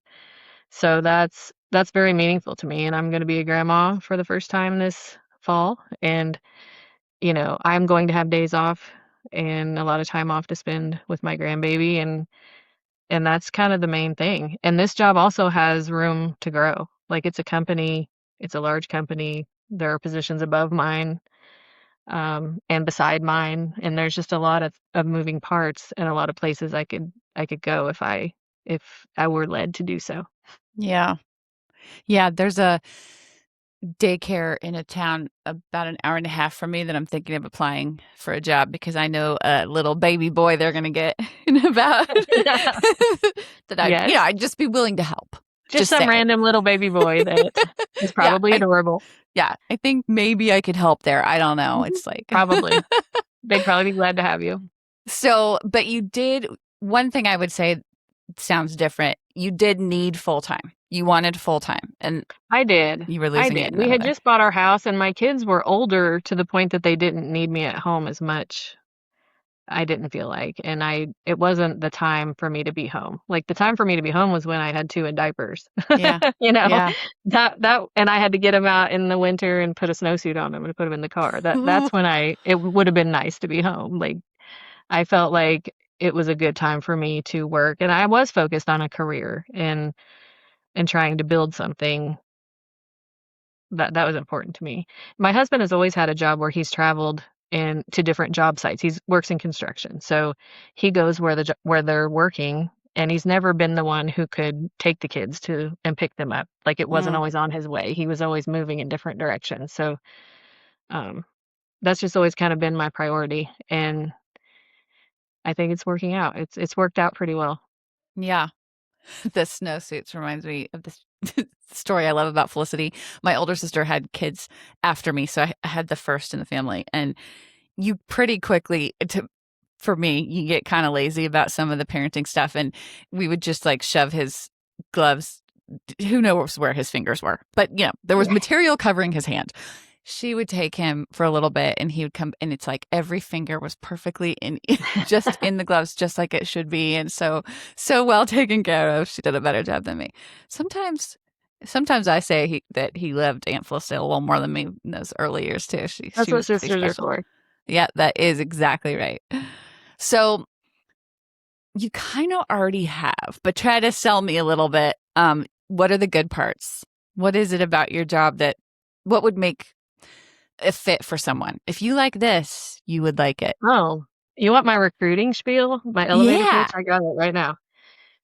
so that's very meaningful to me, and I'm gonna be a grandma for the first time this fall, and, I'm going to have days off and a lot of time off to spend with my grandbaby, and that's kind of the main thing. And this job also has room to grow. Like, it's a large company, there are positions above mine, and beside mine, and there's just a lot of moving parts and a lot of places I could go if I were led to do so. Yeah. Yeah, there's a daycare in a town about an hour and a half from me that I'm thinking of applying for a job because I know a little baby boy they're gonna get in about that Yes, I'd just be willing to help. just Just some saying. random little baby boy that is Yeah, probably adorable. I think maybe I could help there. I don't know. Mhm. It's like Probably. They'd probably be glad to have you. so, but you did one thing I would say sounds different. You did need full time. You wanted full time, and I did. you were I losing it did. in We that had other. just bought our house, and my kids were older to the point that they didn't need me at home as much. I didn't feel like, and it wasn't the time for me to be home. Like, the time for me to be home was when I had 2 in diapers. Yeah. You know? Yeah. That and I had to get them out in the winter and put a snowsuit on them and put them in the car. That's when it would have been nice to be home. Like, I felt like it was a good time for me to work, and I was focused on a career and trying to build something that was important to me. My husband has always had a job where he's traveled and to different job sites. He works in construction, so he goes where they're working, and he's never been the one who could take the kids to and pick them up. Like, it wasn't Mm, always on his way. He was always moving in different directions. So um, that's just always kind of been my priority, and I think it's working out. It's worked out pretty well. yeah. The snowsuits reminds me of this story I love about Felicity. My older sister had kids after me, so I had the first in the family. And you pretty quickly, for me, you get kind of lazy about some of the parenting stuff, and we would just like shove his gloves. Who knows where his fingers were, but there was material covering his hand. She would take him for a little bit and he would come and it's like every finger was perfectly in just in the gloves just like it should be and so well taken care of. She did a better job than me. Sometimes I say that he loved Aunt Felicity a little more than me in those early years too. She That's she what was pretty sisters are special. for. Yeah, that is exactly right. So you kind of already have, but try to sell me a little bit. What are the good parts? What is it about your job what would make a fit for someone? If you like this, you would like it. Oh, you want my recruiting spiel? My elevator Yeah. pitch? I got it right now.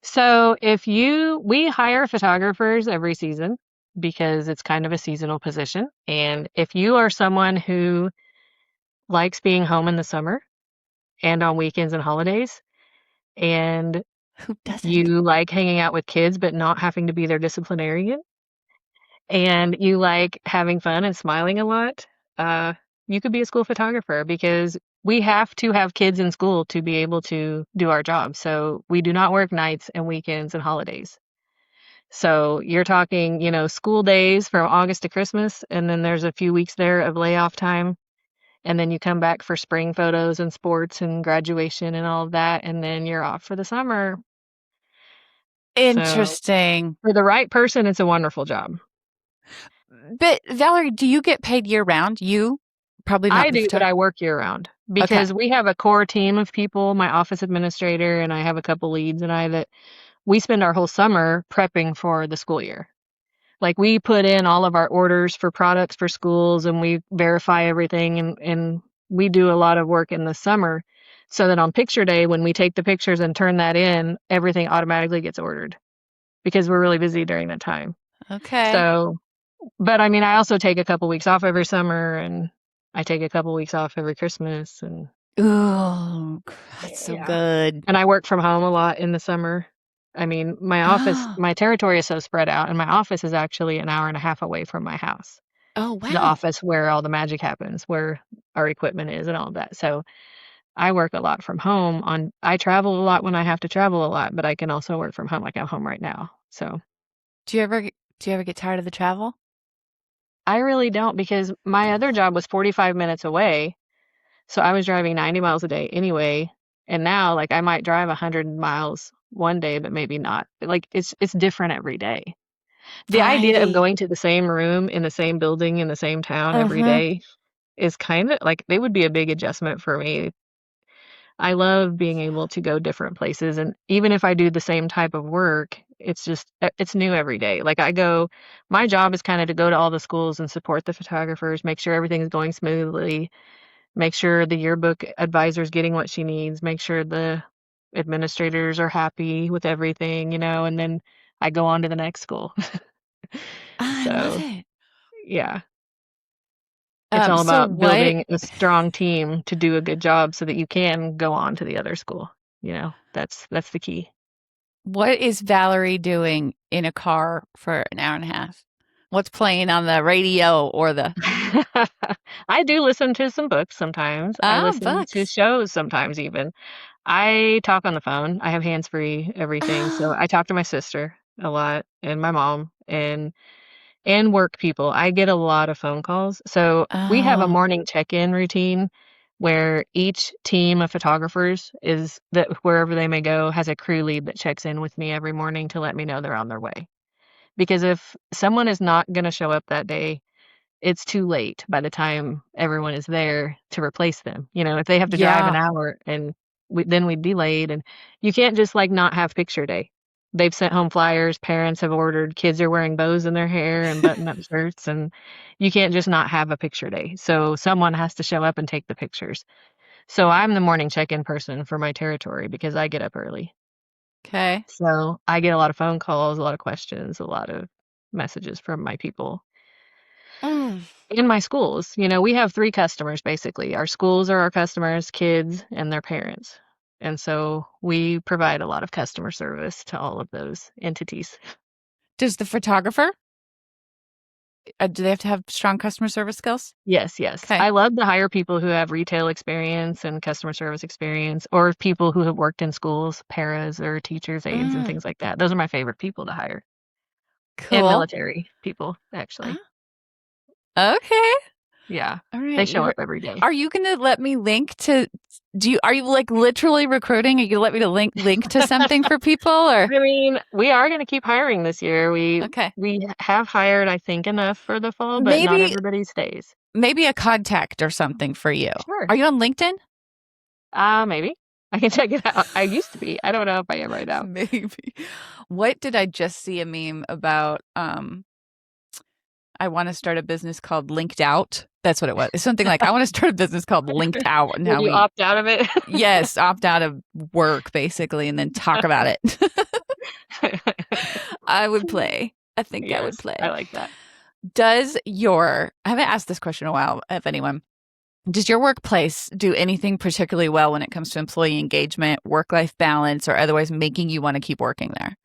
So we hire photographers every season because it's kind of a seasonal position. And if you are someone who likes being home in the summer and on weekends and holidays, and Who doesn't? you like hanging out with kids but not having to be their disciplinarian, and you like having fun and smiling a lot, uh, you could be a school photographer because we have to have kids in school to be able to do our job. So we do not work nights and weekends and holidays. So you're talking, school days from August to Christmas, and then there's a few weeks there of layoff time. And then you come back for spring photos and sports and graduation and all of that, and then you're off for the summer. So Interesting. for the right person, it's a wonderful job. But Valerie, do you get paid year round? You probably not I the do, but photographer. I work year round Okay. because we have a core team of people, my office administrator, and I have a couple leads and I that we spend our whole summer prepping for the school year. Like, we put in all of our orders for products for schools and we verify everything, and we do a lot of work in the summer so that on picture day, when we take the pictures and turn that in, everything automatically gets ordered because we're really busy during that time. Okay. So, but I mean, I also take a couple weeks off every summer, and I take a couple weeks off every Christmas, and Ooh, that's so yeah. good. And I work from home a lot in the summer. I mean, Oh, my territory is so spread out, and my office is actually an hour and a half away from my house. oh The wow. office where all the magic happens, where our equipment is and all of that. So I work a lot from home I travel a lot when I have to travel a lot, but I can also work from home like I'm home right now. So Do you ever get tired of the travel? I really don't because my other job was 45 minutes away. So I was driving 90 miles a day anyway. And now like I might drive 100 miles one day, but maybe not. Like it's different every day. The idea of Right. going to the same room in the same building in the same town every Uh-huh. day is kind of like they would be a big adjustment for me. I love being able to go different places, and even if I do the same type of work, it's just it's new every day. Like my job is kind of to go to all the schools and support the photographers, make sure everything's going smoothly, make sure the yearbook advisor's getting what she needs, make sure the administrators are happy with everything, and then I go on to the next school. I love So, it. yeah. It's all So about what building a strong team to do a good job so that you can go on to the other school, That's the key. what is Valerie doing in a car for an hour and a half? What's playing on the radio or the I do listen to some books sometimes. I listen to books? shows sometimes even. I talk on the phone. I have hands-free everything, so Oh, I talk to my sister a lot and my mom and work people. I get a lot of phone calls. So we have a oh, morning check-in routine where each team of photographers is that wherever they may go has a crew lead that checks in with me every morning to let me know they're on their way. Because if someone is not going to show up that day, it's too late by the time everyone is there to replace them. If they have to drive an yeah. hour and then we'd be late, and you can't just like not have picture day. They've sent home flyers, parents have ordered, kids are wearing bows in their hair and button-up shirts, and you can't just not have a picture day. So someone has to show up and take the pictures. So I'm the morning check-in person for my territory because I get up early. Okay. So I get a lot of phone calls, a lot of questions, a lot of messages from my people. Mm. In my schools, we have 3 customers basically. Our schools are our customers, kids, and their parents. And so we provide a lot of customer service to all of those entities. Does the photographer, do they have to have strong customer service skills? Yes, yes. Okay. I love to hire people who have retail experience and customer service experience, or people who have worked in schools, paras or teachers' aides and Mm, things like that. Those are my favorite people to hire. And cool. military people, actually. Ah, okay. Yeah. All They right. show up every day. Are you gonna let me link to are you like literally recruiting? Are you gonna let me to link to something for people or I mean, we are gonna keep hiring this year. We okay. we have hired, I think, enough for the fall, but not Maybe everybody stays. maybe a contact or something for you. Sure. Are you on LinkedIn? Maybe. I can check it out. I used to be. I don't know if I am right now. Maybe. What did I just see a meme about? I want to start a business called Linked Out. That's what it was. It's something like I want to start a business called Linked Out and Would how you we opt out of it? yes, opt out of work basically and then talk about it. I would play. I think I would Yes, I play. like that. I haven't asked this question in a while, if anyone, does your workplace do anything particularly well when it comes to employee engagement, work life balance, or otherwise making you want to keep working there?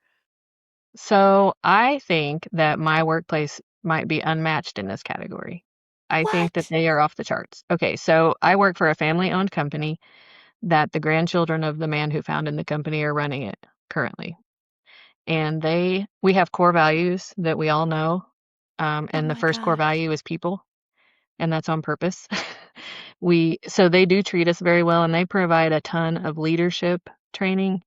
So I think that my workplace might be unmatched in this category. I think that What? they are off the charts. Okay, so I work for a family-owned company that the grandchildren of the man who founded the company are running it currently. And we have core values that we all know. Oh And the my first core gosh. value is people, and that's on purpose. So they do treat us very well, and they provide a ton of leadership training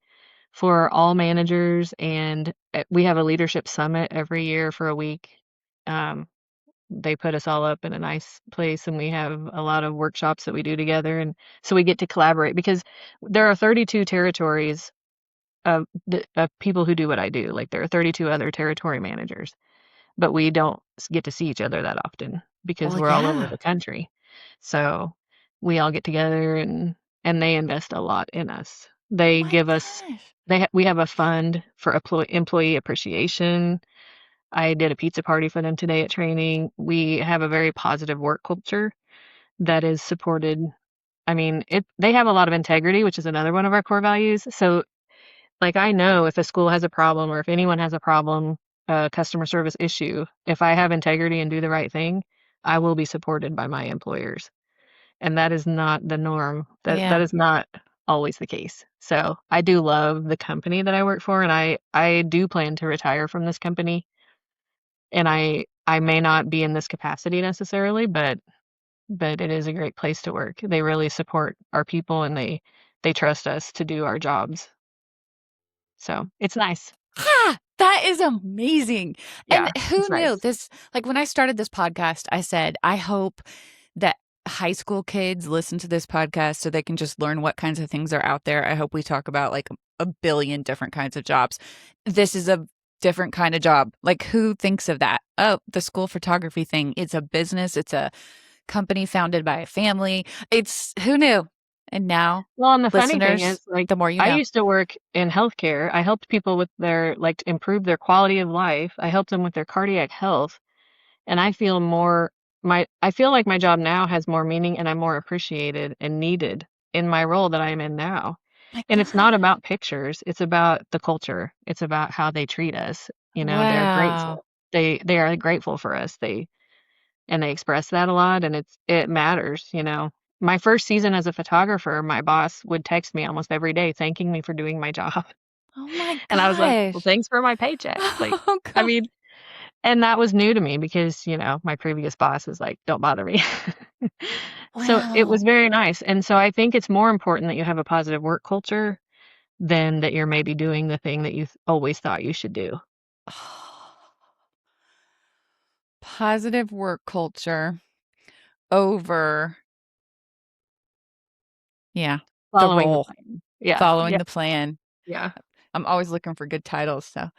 for all managers. And we have a leadership summit every year for a week. Um, they put us all up in a nice place, and we have a lot of workshops that we do together. And so we get to collaborate because there are 32 territories of people who do what I do. Like there are 32 other territory managers, but we don't get to see each other that often because Well, we're all over yeah. the country. So we all get together and and they invest a lot in us. Oh They my give us gosh. we have a fund for employee appreciation. I did a pizza party for them today at training. We have a very positive work culture that is supported. I mean, they have a lot of integrity, which is another one of our core values. So, like, I know if a school has a problem or if anyone has a problem, a customer service issue, if I have integrity and do the right thing, I will be supported by my employers. And that is not the norm. That Yeah. is not always the case. So, I do love the company that I work for, and I do plan to retire from this company. And I may not be in this capacity necessarily, but it is a great place to work. They really support our people, and they trust us to do our jobs. So, it's nice. Ha! That is amazing. And Yeah, who it's knew nice. this? Like when I started this podcast, I said, I hope that high school kids listen to this podcast so they can just learn what kinds of things are out there. I hope we talk about like a billion different kinds of jobs. This is a different kind of job. Like who thinks of that? Oh, the school photography thing. It's a business. It's a company founded by a family. It's who knew? And now, Well, and the funny thing is, listeners, like, the more you I know. used to work in healthcare. I helped people with their like, to improve their quality of life. I helped them with their cardiac health, and I feel like my job now has more meaning, and I'm more appreciated and needed in my role that I'm in now. My And it's not God. about pictures, it's about the culture. It's about how they treat us. You know, they're Wow. grateful. They are grateful for us. They express that a lot, and it matters, you know. My first season as a photographer, my boss would text me almost every day thanking me for doing my job. Oh my And I was like, "Well, gosh. thanks for my paycheck." Like, Oh I god. mean, and that was new to me because, you know, my previous boss was like, "Don't bother me." So, it was Wow. very nice, and so I think it's more important that you have a positive work culture than that you're maybe doing the thing that you always thought you should do. Positive work culture over, yeah, the Following the role, plan. Yeah, following yeah, the plan. yeah. I'm always looking for good titles, so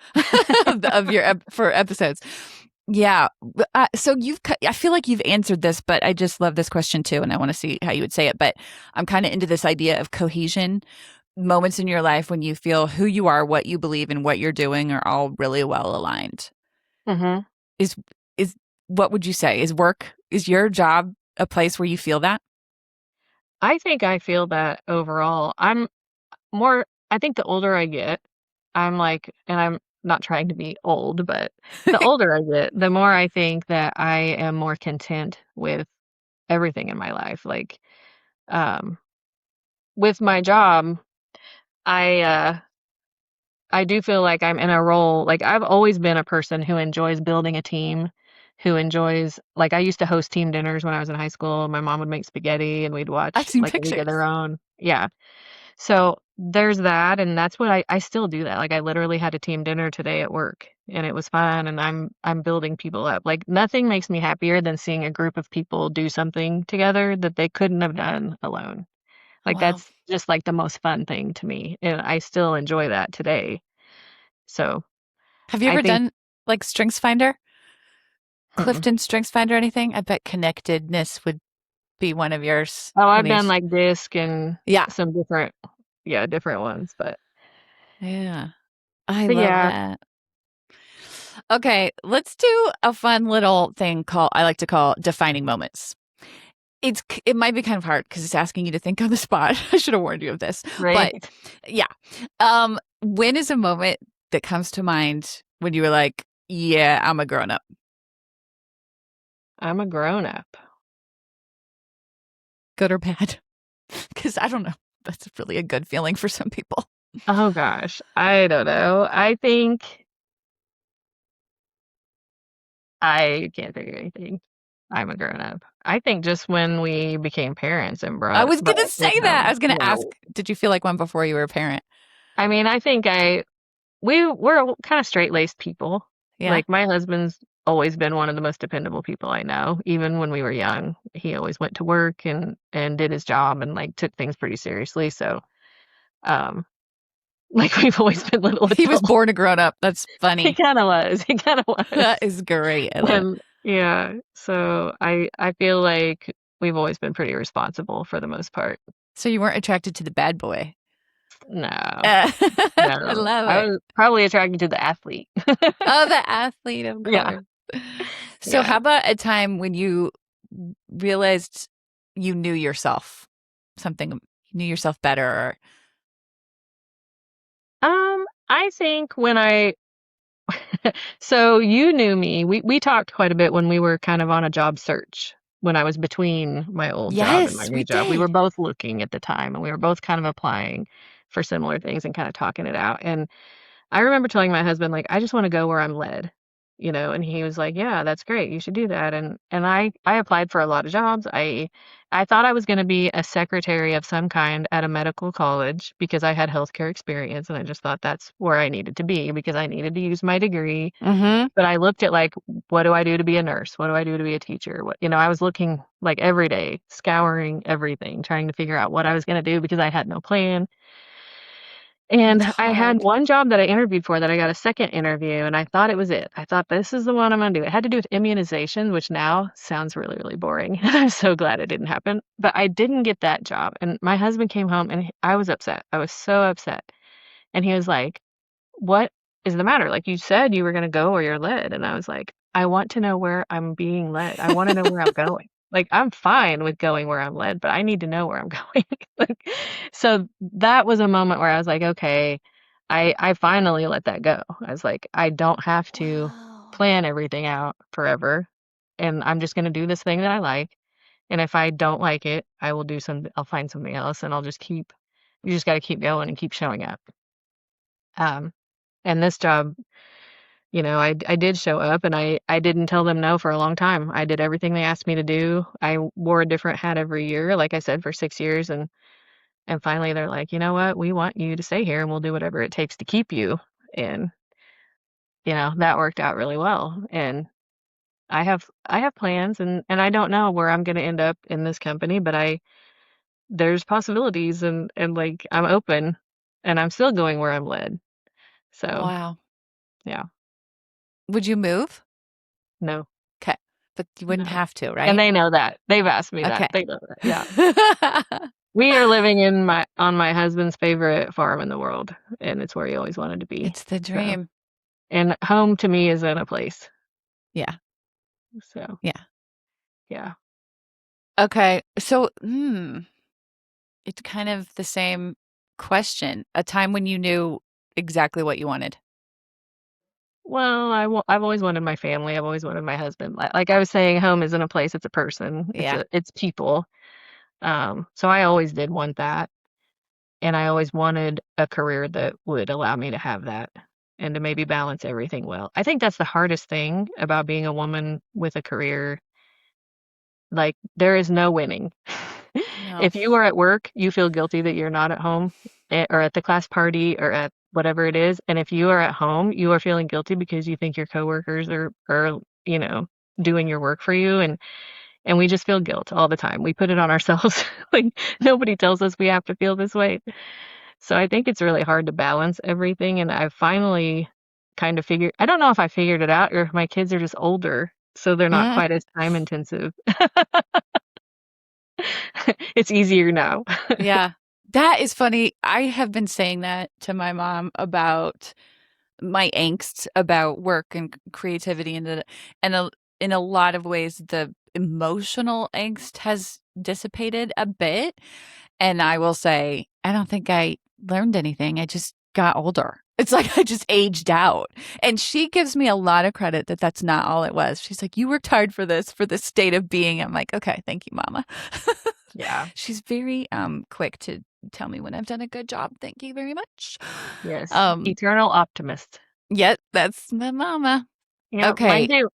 of your for episodes. Yeah. So I feel like you've answered this, but I just love this question too, and I want to see how you would say it. But I'm kind of into this idea of cohesion. Moments in your life when you feel who you are, what you believe, and what you're doing are all really well aligned. Mhm. Is is what would you say? Is your job a place where you feel that? I think I feel that overall. I think the older I get, I'm like, and I'm not trying to be old, but the older I get, the more I think that I am more content with everything in my life. Like, um, with my job, I, uh, I do feel like I'm in a role like, I've always been a person who enjoys building a team, who enjoys like, I used to host team dinners when I was in high school. My mom would make spaghetti, and we'd I've watch, seen like, A League of Their pictures. Own. Yeah. So, there's that, and that's what I still do that. Like, I literally had a team dinner today at work, and it was fun, and I'm building people up. Like, nothing makes me happier than seeing a group of people do something together that they couldn't have done alone. Oh Like, wow. that's just, like, the most fun thing to me, and I still enjoy that today. So, Have you I ever think done like StrengthsFinder, mm-mm. Clifton StrengthsFinder, anything? I bet connectedness would be one of yours. Oh, Let I've me. done, like, disc and Yeah. some different yeah, different ones, Yeah. I but love yeah. that. Okay, let's do a fun little thing called I like to call defining moments. It might be kind of hard because it's asking you to think on the spot. I should have warned you of this. But Right. yeah. When is a moment that comes to mind when you were like, yeah, I'm a grown up? I'm a grown-up. Good or bad? Because I don't know. That's really a good feeling for some people. Oh gosh, I don't know. I think I can't think of anything. I'm a grown-up. I think just when we became parents and I brought was brought gonna our kids say that. I home. was gonna Yeah. ask, did you feel like one before you were a parent? I mean, I think we're kinda straight-laced people. Yeah. Like, my husband's always been one of the most dependable people I know, even when we were young. He always went to work and did his job and, like, took things pretty seriously, so, um, like, we've always been little He was adults. born a grown up. That's He funny. kinda was, he kinda That was. is great. I love it. And yeah, so I feel like we've always been pretty responsible for the most part. So you weren't attracted to the bad boy. No, I no. love I it. was probably attracted to the athlete. Oh, the athlete, of Yeah, course. So yeah. how about a time when you realized you knew yourself? Something you knew yourself better or I think when I so you knew me. We talked quite a bit when we were kind of on a job search when I was between my old job and my yes, we new job. We were did. both looking at the time and we were both kind of applying for similar things and kind of talking it out. And I remember telling my husband, like, I just want to go where I'm led, and he was like, yeah, that's great. You should do that. And I applied for a lot of jobs. I thought I was going to be a secretary of some kind at a medical college because I had healthcare experience and I just thought that's where I needed to be because I needed to use my degree. Mm-hmm. But I looked at like, what do I do to be a nurse? What do I do to be a teacher? I was looking like every day, scouring everything, trying to figure out what I was going to do because I had no plan. And It's I had hard. one job that I interviewed for that I got a second interview, and I thought it was it. I thought this is the one I'm gonna do. It had to do with immunization, which now sounds really, really boring. I'm so glad it didn't happen. But I didn't get that job. And my husband came home and I was upset. I was so upset. And he was like, what is the matter? Like, you said you were gonna go where you're led. And I was like, I want to know where I'm being led. I wanna know where I'm going. Like, I'm fine with going where I'm led, but I need to know where I'm going. Like, so that was a moment where I was like, okay, I finally let that go. I was like, I don't have to Wow. plan everything out forever, and I'm just gonna do this thing that I like. And if I don't like it, I'll find something else, and you just gotta keep going and keep showing up. Um, and this job, I did show up and I didn't tell them no for a long time. I did everything they asked me to do. I wore a different hat every year, like I said, for 6 years, and finally they're like, "You know what? We want you to stay here and we'll do whatever it takes to keep you." And, that worked out really well. And I have plans and I don't know where I'm going to end up in this company, but there's possibilities and like I'm open and I'm still going where I'm led. So, Wow. yeah. Would you move? No. Okay. But you wouldn't No. have to, And right? they know that. They've asked me that. Okay. They know that. Yeah. We are living on my husband's favorite farm in the world, and it's where he always wanted to be. It's the So, dream. and home to me is in a place. Yeah. So, Yeah. yeah. Okay. So, it's kind of the same question. A time when you knew exactly what you wanted. Well, I've always wanted my family. I've always wanted my husband. Like I was saying, home isn't a place, it's a person. Yeah. It's people. So I always did want that, and I always wanted a career that would allow me to have that and to maybe balance everything well. I think that's the hardest thing about being a woman with a career. Like, there is no winning. No. If you are at work, you feel guilty that you're not at home, or at the class party or at whatever it is, and if you are at home, you are feeling guilty because you think your coworkers are, doing your work for you, and we just feel guilt all the time. We put it on ourselves. Like, nobody tells us we have to feel this way. So I think it's really hard to balance everything, and I finally kind of figured I don't know if I figured it out or if my kids are just older, so they're not Mm, quite as time intensive. It's easier now. yeah. That is funny. I have been saying that to my mom about my angst about work and creativity and in a lot of ways the emotional angst has dissipated a bit. And I will say, I don't think I learned anything. I just got older. It's like I just aged out. And she gives me a lot of credit that that's not all it was. She's like, you worked hard for this state of being. I'm like, okay, thank you, mama. Yeah. She's very quick to tell me when I've done a good job. Thank you very much. Yes. Um, Eternal optimist. yep, that's my mama. Yeah, mine Okay. too.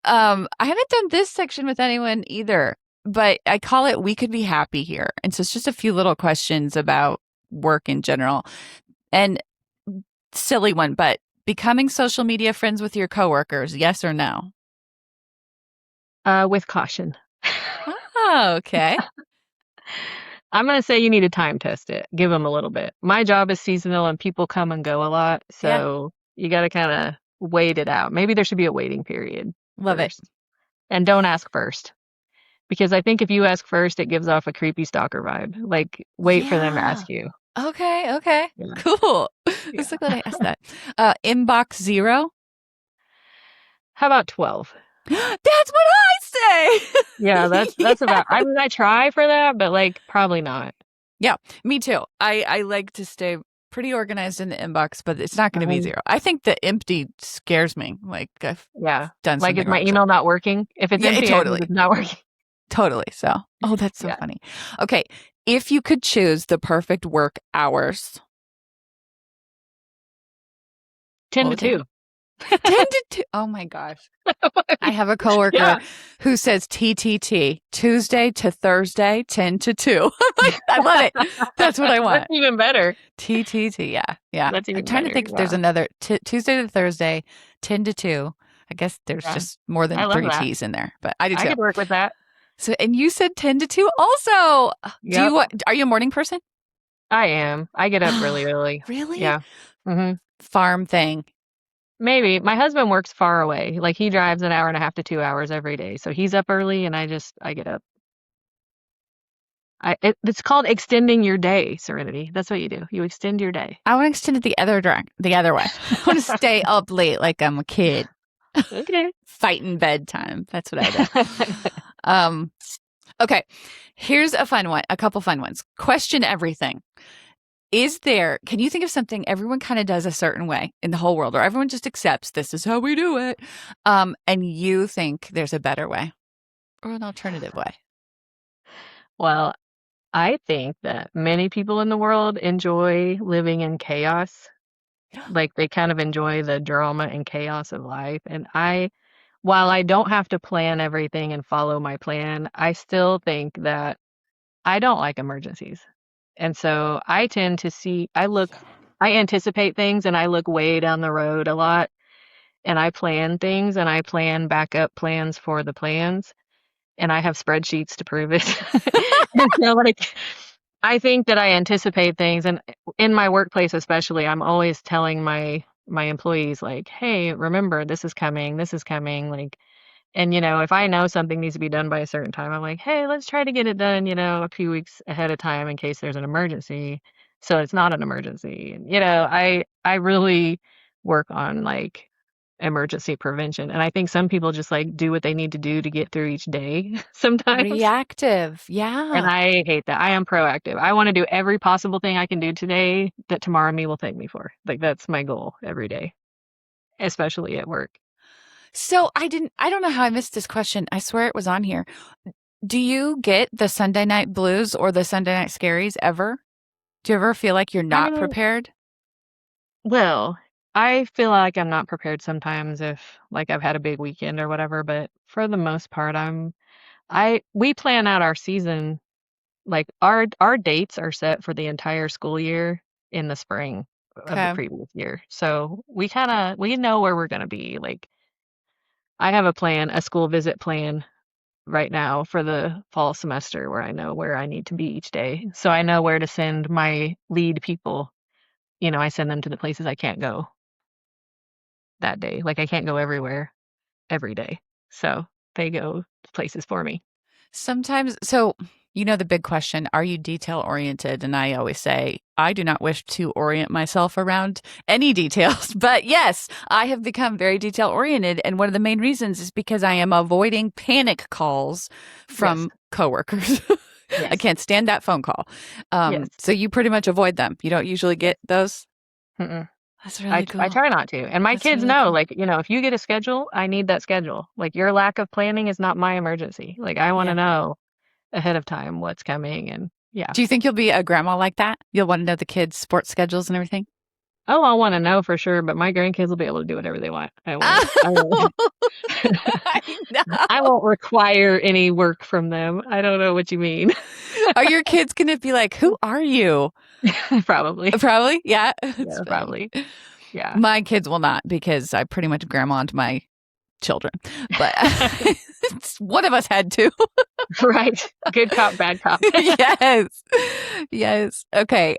I haven't done this section with anyone either, but I call it We Could Be Happy Here. And so it's just a few little questions about work in general. And silly one, but becoming social media friends with your coworkers, yes or no? With caution. Oh, okay. I'm gonna say you need to time test it. Give them a little bit. My job is seasonal and people come and go a lot, Yeah, so you gotta kinda wait it out. Maybe there should be a waiting period love it. first. And don't ask first. Because I think if you ask first, it gives off a creepy stalker vibe. Like, wait for them to Yeah. ask you. Okay. Yeah. Cool. I'm Yeah. so glad I asked that. Inbox 0. How about 12? That's what I say. Yeah, that's Yeah. about. I mean, I try for that, but like probably not. Yeah, me too. I like to stay pretty organized in the inbox, but it's not going to be Um, 0. I think the empty scares me. Like I've yeah. done Like, is something my wrong. So, email not working? If it's yeah, empty, it means totally. it's not working. Totally. So, oh, that's so Yeah. funny. Okay. If you could choose the perfect work hours, 10 what to would they be? 2. 10 to 2. Oh my gosh. I have a coworker Yeah. who says TTT, Tuesday to Thursday, 10 to 2. I'm like, I love it. That's what I That's want. even better. TTT. Yeah. Yeah. That's I'm even trying to better. think if there's Yeah. another Tuesday to Thursday, 10 to 2. I guess there's Yeah. just more I than love 3 that. T's in there, but I do I too. could work with that. So, and you said 10 to 2 also. Yep. Are you a morning person? I am. I get up really early. Really? Yeah. Hmm. Farm thing. Maybe. My husband works far away. Like, he drives an hour and a half to 2 hours every day. So he's up early and I get up. It's called extending your day, Serenity. That's what you do. You extend your day. I want to extend it the other way. I want to stay up late like I'm a kid. Okay. Fighting bedtime. That's what I do. Um, okay. Here's a fun one, a couple fun ones. Question everything. Can you think of something everyone kind of does a certain way in the whole world, or everyone just accepts this is how we do it? And you think there's a better way or an alternative way? Well, I think that many people in the world enjoy living in chaos. Like, they kind of enjoy the drama and chaos of life. And while I don't have to plan everything and follow my plan, I still think that I don't like emergencies. And so I tend to I anticipate things and I look way down the road a lot and I plan things and I plan backup plans for the plans and I have spreadsheets to prove it. And so, like, I think that I anticipate things, and in my workplace especially, I'm always telling my employees, like, "Hey, remember, this is coming," like, and, if I know something needs to be done by a certain time, I'm like, "Hey, let's try to get it done, a few weeks ahead of time in case there's an emergency, so it's not an emergency." And, I really work on, like, emergency prevention, and I think some people just, like, do what they need to do to get through each day sometimes, Reactive. and Yeah. I hate that. I am proactive. I wanna do every possible thing I can do today that tomorrow me will thank me for. Like, that's my goal every day, especially at work. So I don't know how I missed this question. I swear it was on here. Do you get the Sunday night blues or the Sunday night scaries ever? Do you ever feel like you're I not mean, prepared? well, I feel like I'm not prepared sometimes if, like, I've had a big weekend or whatever, but for the most part, we plan out our season, like, our dates are set for the entire school year in the spring of the Okay. previous year. So we know where we're gonna be. Like, I have a school visit plan right now for the fall semester where I know where I need to be each day. So I know where to send my lead people. I send them to the places I can't go that day. Like, I can't go everywhere every day. So they go places for me. Sometimes, so the big question, are you detail oriented? And I always say, I do not wish to orient myself around any details. But yes, I have become very detail oriented. And one of the main reasons is because I am avoiding panic calls Yes. from coworkers. I Yes. can't stand that phone call. Yes. So you pretty much avoid them. You don't usually Yes. get those. Mm-mm. That's I really I cool. try not to. And my That's kids really know, cool. like, if you get a schedule, I need that schedule. Like, your lack of planning is not my emergency. Like, I want to Yeah. know ahead of time what's coming. And yeah. Do you think you'll be a grandma like that? You'll want to know the kids' sports schedules and everything? Oh, I want to know for sure, but my grandkids will be able to do whatever they want. I won't, Oh, I I know. won't require any work from them. I don't know what you mean. Are your kids going to be like, who are you? Probably. Probably. Yeah. It's Yeah, funny. probably. Yeah. My kids will not because I pretty much grandmaed my children, but one of us had to. Right. Good cop, bad cop. Yes. Yes. Okay.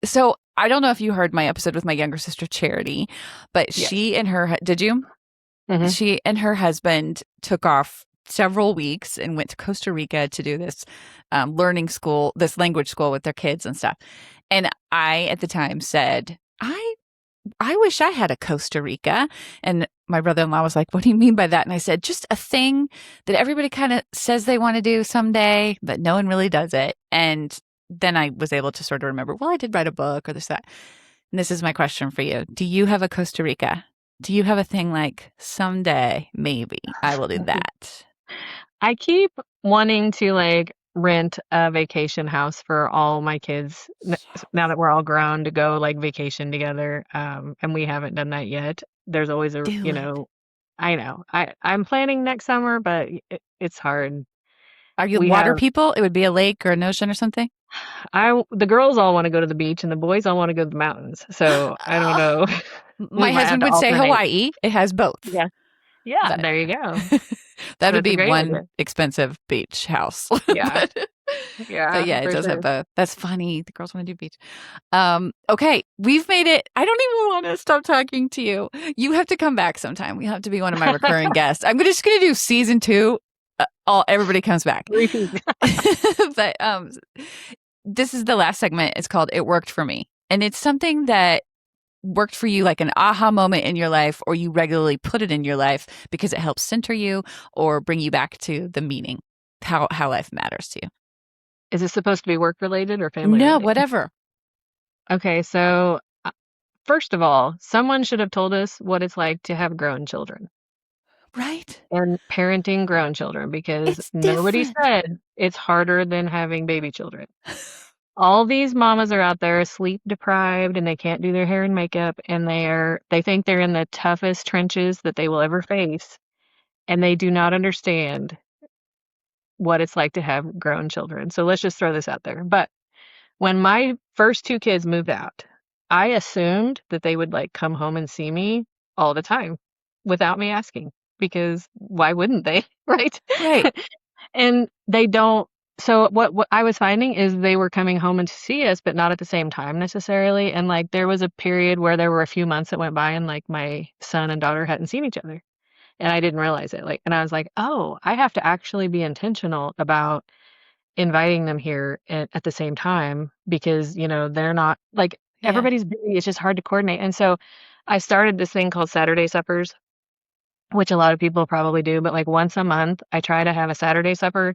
So I don't know if you heard my episode with my younger sister Charity, but Yes. did you? Mhm. She and her husband took off several weeks and went to Costa Rica to do this learning school, this language school with their kids and stuff. And I, at the time, said, I wish I had a Costa Rica. And my brother-in-law was like, what do you mean by that? And I said, just a thing that everybody kind of says they want to do someday, but no one really does it. And then I was able to sort of remember, well, I did write a book or this, that. And this is my question for you. Do you have a Costa Rica? Do you have a thing like someday, maybe I will do that? I keep wanting to like rent a vacation house for all my kids now that we're all grown to go like vacation together. And we haven't done that yet. There's always a, Do you it. know, I know I'm planning next summer, but it's hard. Are you We water have, people? It would be a lake or an ocean or something. the girls all want to go to the beach and the boys all want to go to the mountains. So I don't Oh, know. We my might have husband to would say alternate. Hawaii. It has both. Yeah. Yeah. But There you go. that would That's a be great one idea. expensive beach house. Yeah. but, but Yeah, yeah, it for does have sure. both. That's funny. The girls want to do beach. Okay, we've made it. I don't even want to stop talking to you. You have to come back sometime. You have to be one of my recurring guests. I'm just going to do season 2. Everybody comes back. Repeat. But this is the last segment. It's called "It Worked for Me," and it's something that worked for you, like an aha moment in your life, or you regularly put it in your life because it helps center you or bring you back to the meaning, how life matters to you. Is this supposed to be work related or family No, related? whatever. Okay, so first of all, someone should have told us what it's like to have grown children Right? and parenting grown children because It's nobody different. said it's harder than having baby children. All these mamas are out there sleep deprived and they can't do their hair and makeup and they think they're in the toughest trenches that they will ever face and they do not understand what it's like to have grown children. So let's just throw this out there. But when my first 2 kids moved out, I assumed that they would, like, come home and see me all the time without me asking, because why wouldn't they, right? Right. And they don't. So what I was finding is they were coming home and to see us, but not at the same time necessarily, and, like, there was a period where there were a few months that went by and, like, my son and daughter hadn't seen each other, and I didn't realize it, like and I was like, "Oh, I have to actually be intentional about inviting them here at the same time because, they're not like Yeah. everybody's busy. It's just hard to coordinate. And so I started this thing called Saturday suppers, which a lot of people probably do, but like once a month, I try to have a Saturday supper.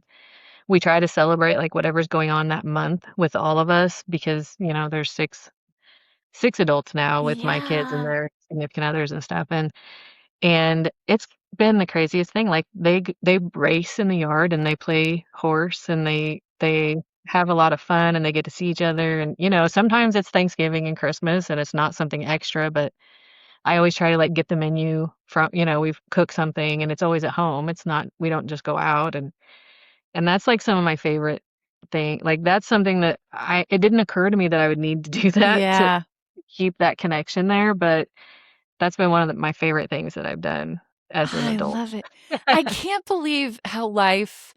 We try to celebrate like whatever's going on that month with all of us because, there's six adults now with my kids and Yeah. their significant others and stuff. And it's been the craziest thing, like, they race in the yard, and they play horse, and they have a lot of fun, and they get to see each other, and, sometimes it's Thanksgiving and Christmas, and it's not something extra, but I always try to, like, get the menu from we've cooked something, and it's always at home, it's not we don't just go out, and that's, like, some of my favorite thing like, that's something that it didn't occur to me that I would need to do that to Yeah. keep that connection there, but that's been one of my favorite things that I've done as an I adult. love it. I can't believe how life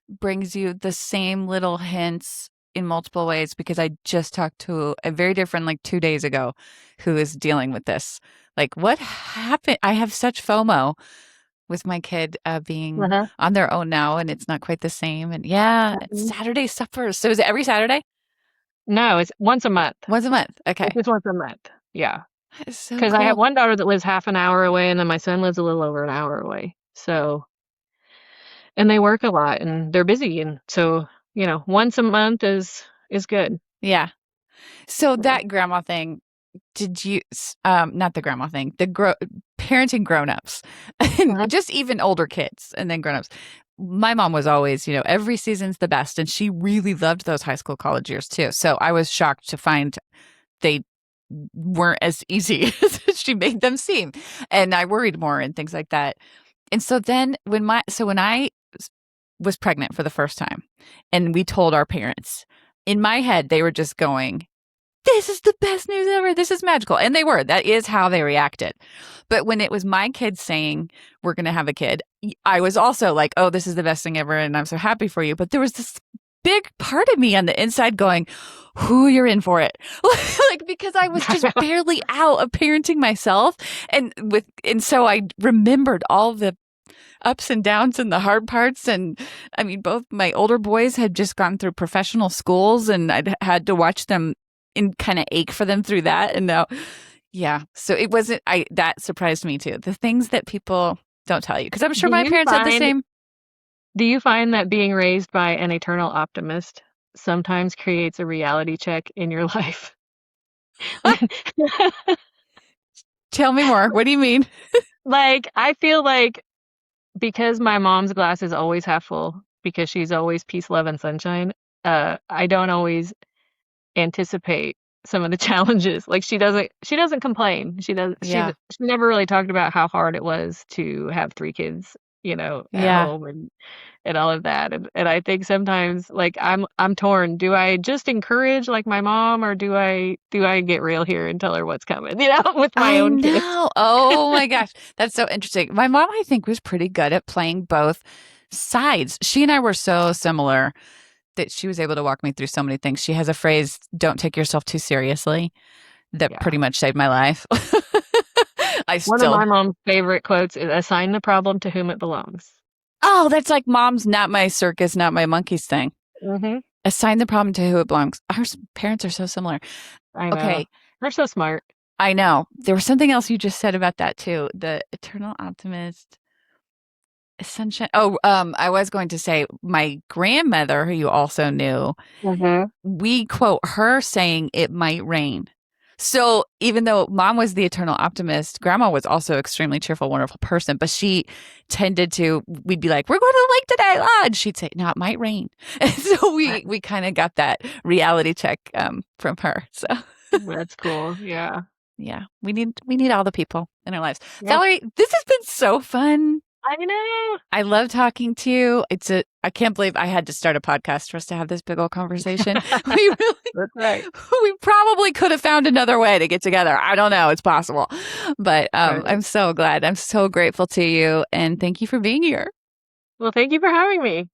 brings you the same little hints in multiple ways because I just talked to a very different, like 2 days ago, who is dealing with this. Like, what happened? I have such FOMO with my kid being Uh-huh. on their own now, and it's not quite the same. And yeah, it's Mhm. Saturday suppers. So is it every Saturday? No, it's once a month. Once a month. It's Okay. just once a month. Yeah, That is so because I have cool. one daughter that lives half an hour away, and then my son lives a little over an hour away. So and they work a lot, and they're busy, and so, once a month is good. Yeah. So Yeah. that grandma thing, did you not the grandma thing, the parenting grown-ups and Uh-huh. just even older kids and then grown-ups. My mom was always, every season's the best, and she really loved those high school college years too. So I was shocked to find they weren't as easy as she made them seem. And I worried more and things like that. And so then when I was pregnant for the first time and we told our parents, in my head they were just going, this is the best news ever. This is magical. And they were. That is how they reacted. But when it was my kids saying, we're going to have a kid, I was also like, oh, this is the best thing ever. And I'm so happy for you. But there was this big part of me on the inside going, who you're in for it. Like, because I was just barely out of parenting myself. And so I remembered all the ups and downs and the hard parts. And I mean, both my older boys had just gone through professional schools, and I'd had to watch them and kind of ache for them through that. And now, yeah. So it wasn't, that surprised me too. The things that people don't tell you. Because I'm sure Do my you parents had the find same. do you find that being raised by an eternal optimist sometimes creates a reality check in your life? Tell me more. What do you mean? Like, I feel like because my mom's glass is always half full, because she's always peace, love, and sunshine, I don't always anticipate some of the challenges. Like she doesn't complain. Yeah. She never really talked about how hard it was to have 3 kids, at Yeah. home and all of that. And I think sometimes like I'm torn. Do I just encourage like my mom, or do I get real here and tell her what's coming, with my I own kids? know. Oh my gosh. That's so interesting. My mom, I think, was pretty good at playing both sides. She and I were so similar that she was able to walk me through so many things. She has a phrase, don't take yourself too seriously, that Yeah. pretty much saved my life. I One of still, my mom's favorite quotes is assign the problem to whom it belongs. oh, that's like mom's not my circus, not my monkeys thing. Mhm. Assign the problem to who it belongs. Our parents are so similar. I know. Okay. They're so smart. I know. There was something else you just said about that too. The eternal optimist. Sunshine. Oh, I was going to say my grandmother, who you also knew, Mhm. we quote her saying it might rain. So even though mom was the eternal optimist, grandma was also extremely cheerful, wonderful person. But she tended to, we'd be like, we're going to the lake today. Ah, and she'd say, no, it might rain. And so we kind of got that reality check from her. So That's cool. Yeah. yeah, we need all the people in our lives. Yep. Valerie, this has been so fun. I know. I love talking to you. I can't believe I had to start a podcast for us to have this big old conversation. We really, That's right. we probably could have found another way to get together. I don't know. It's possible. But Right. I'm so glad. I'm so grateful to you. And thank you for being here. Well, thank you for having me.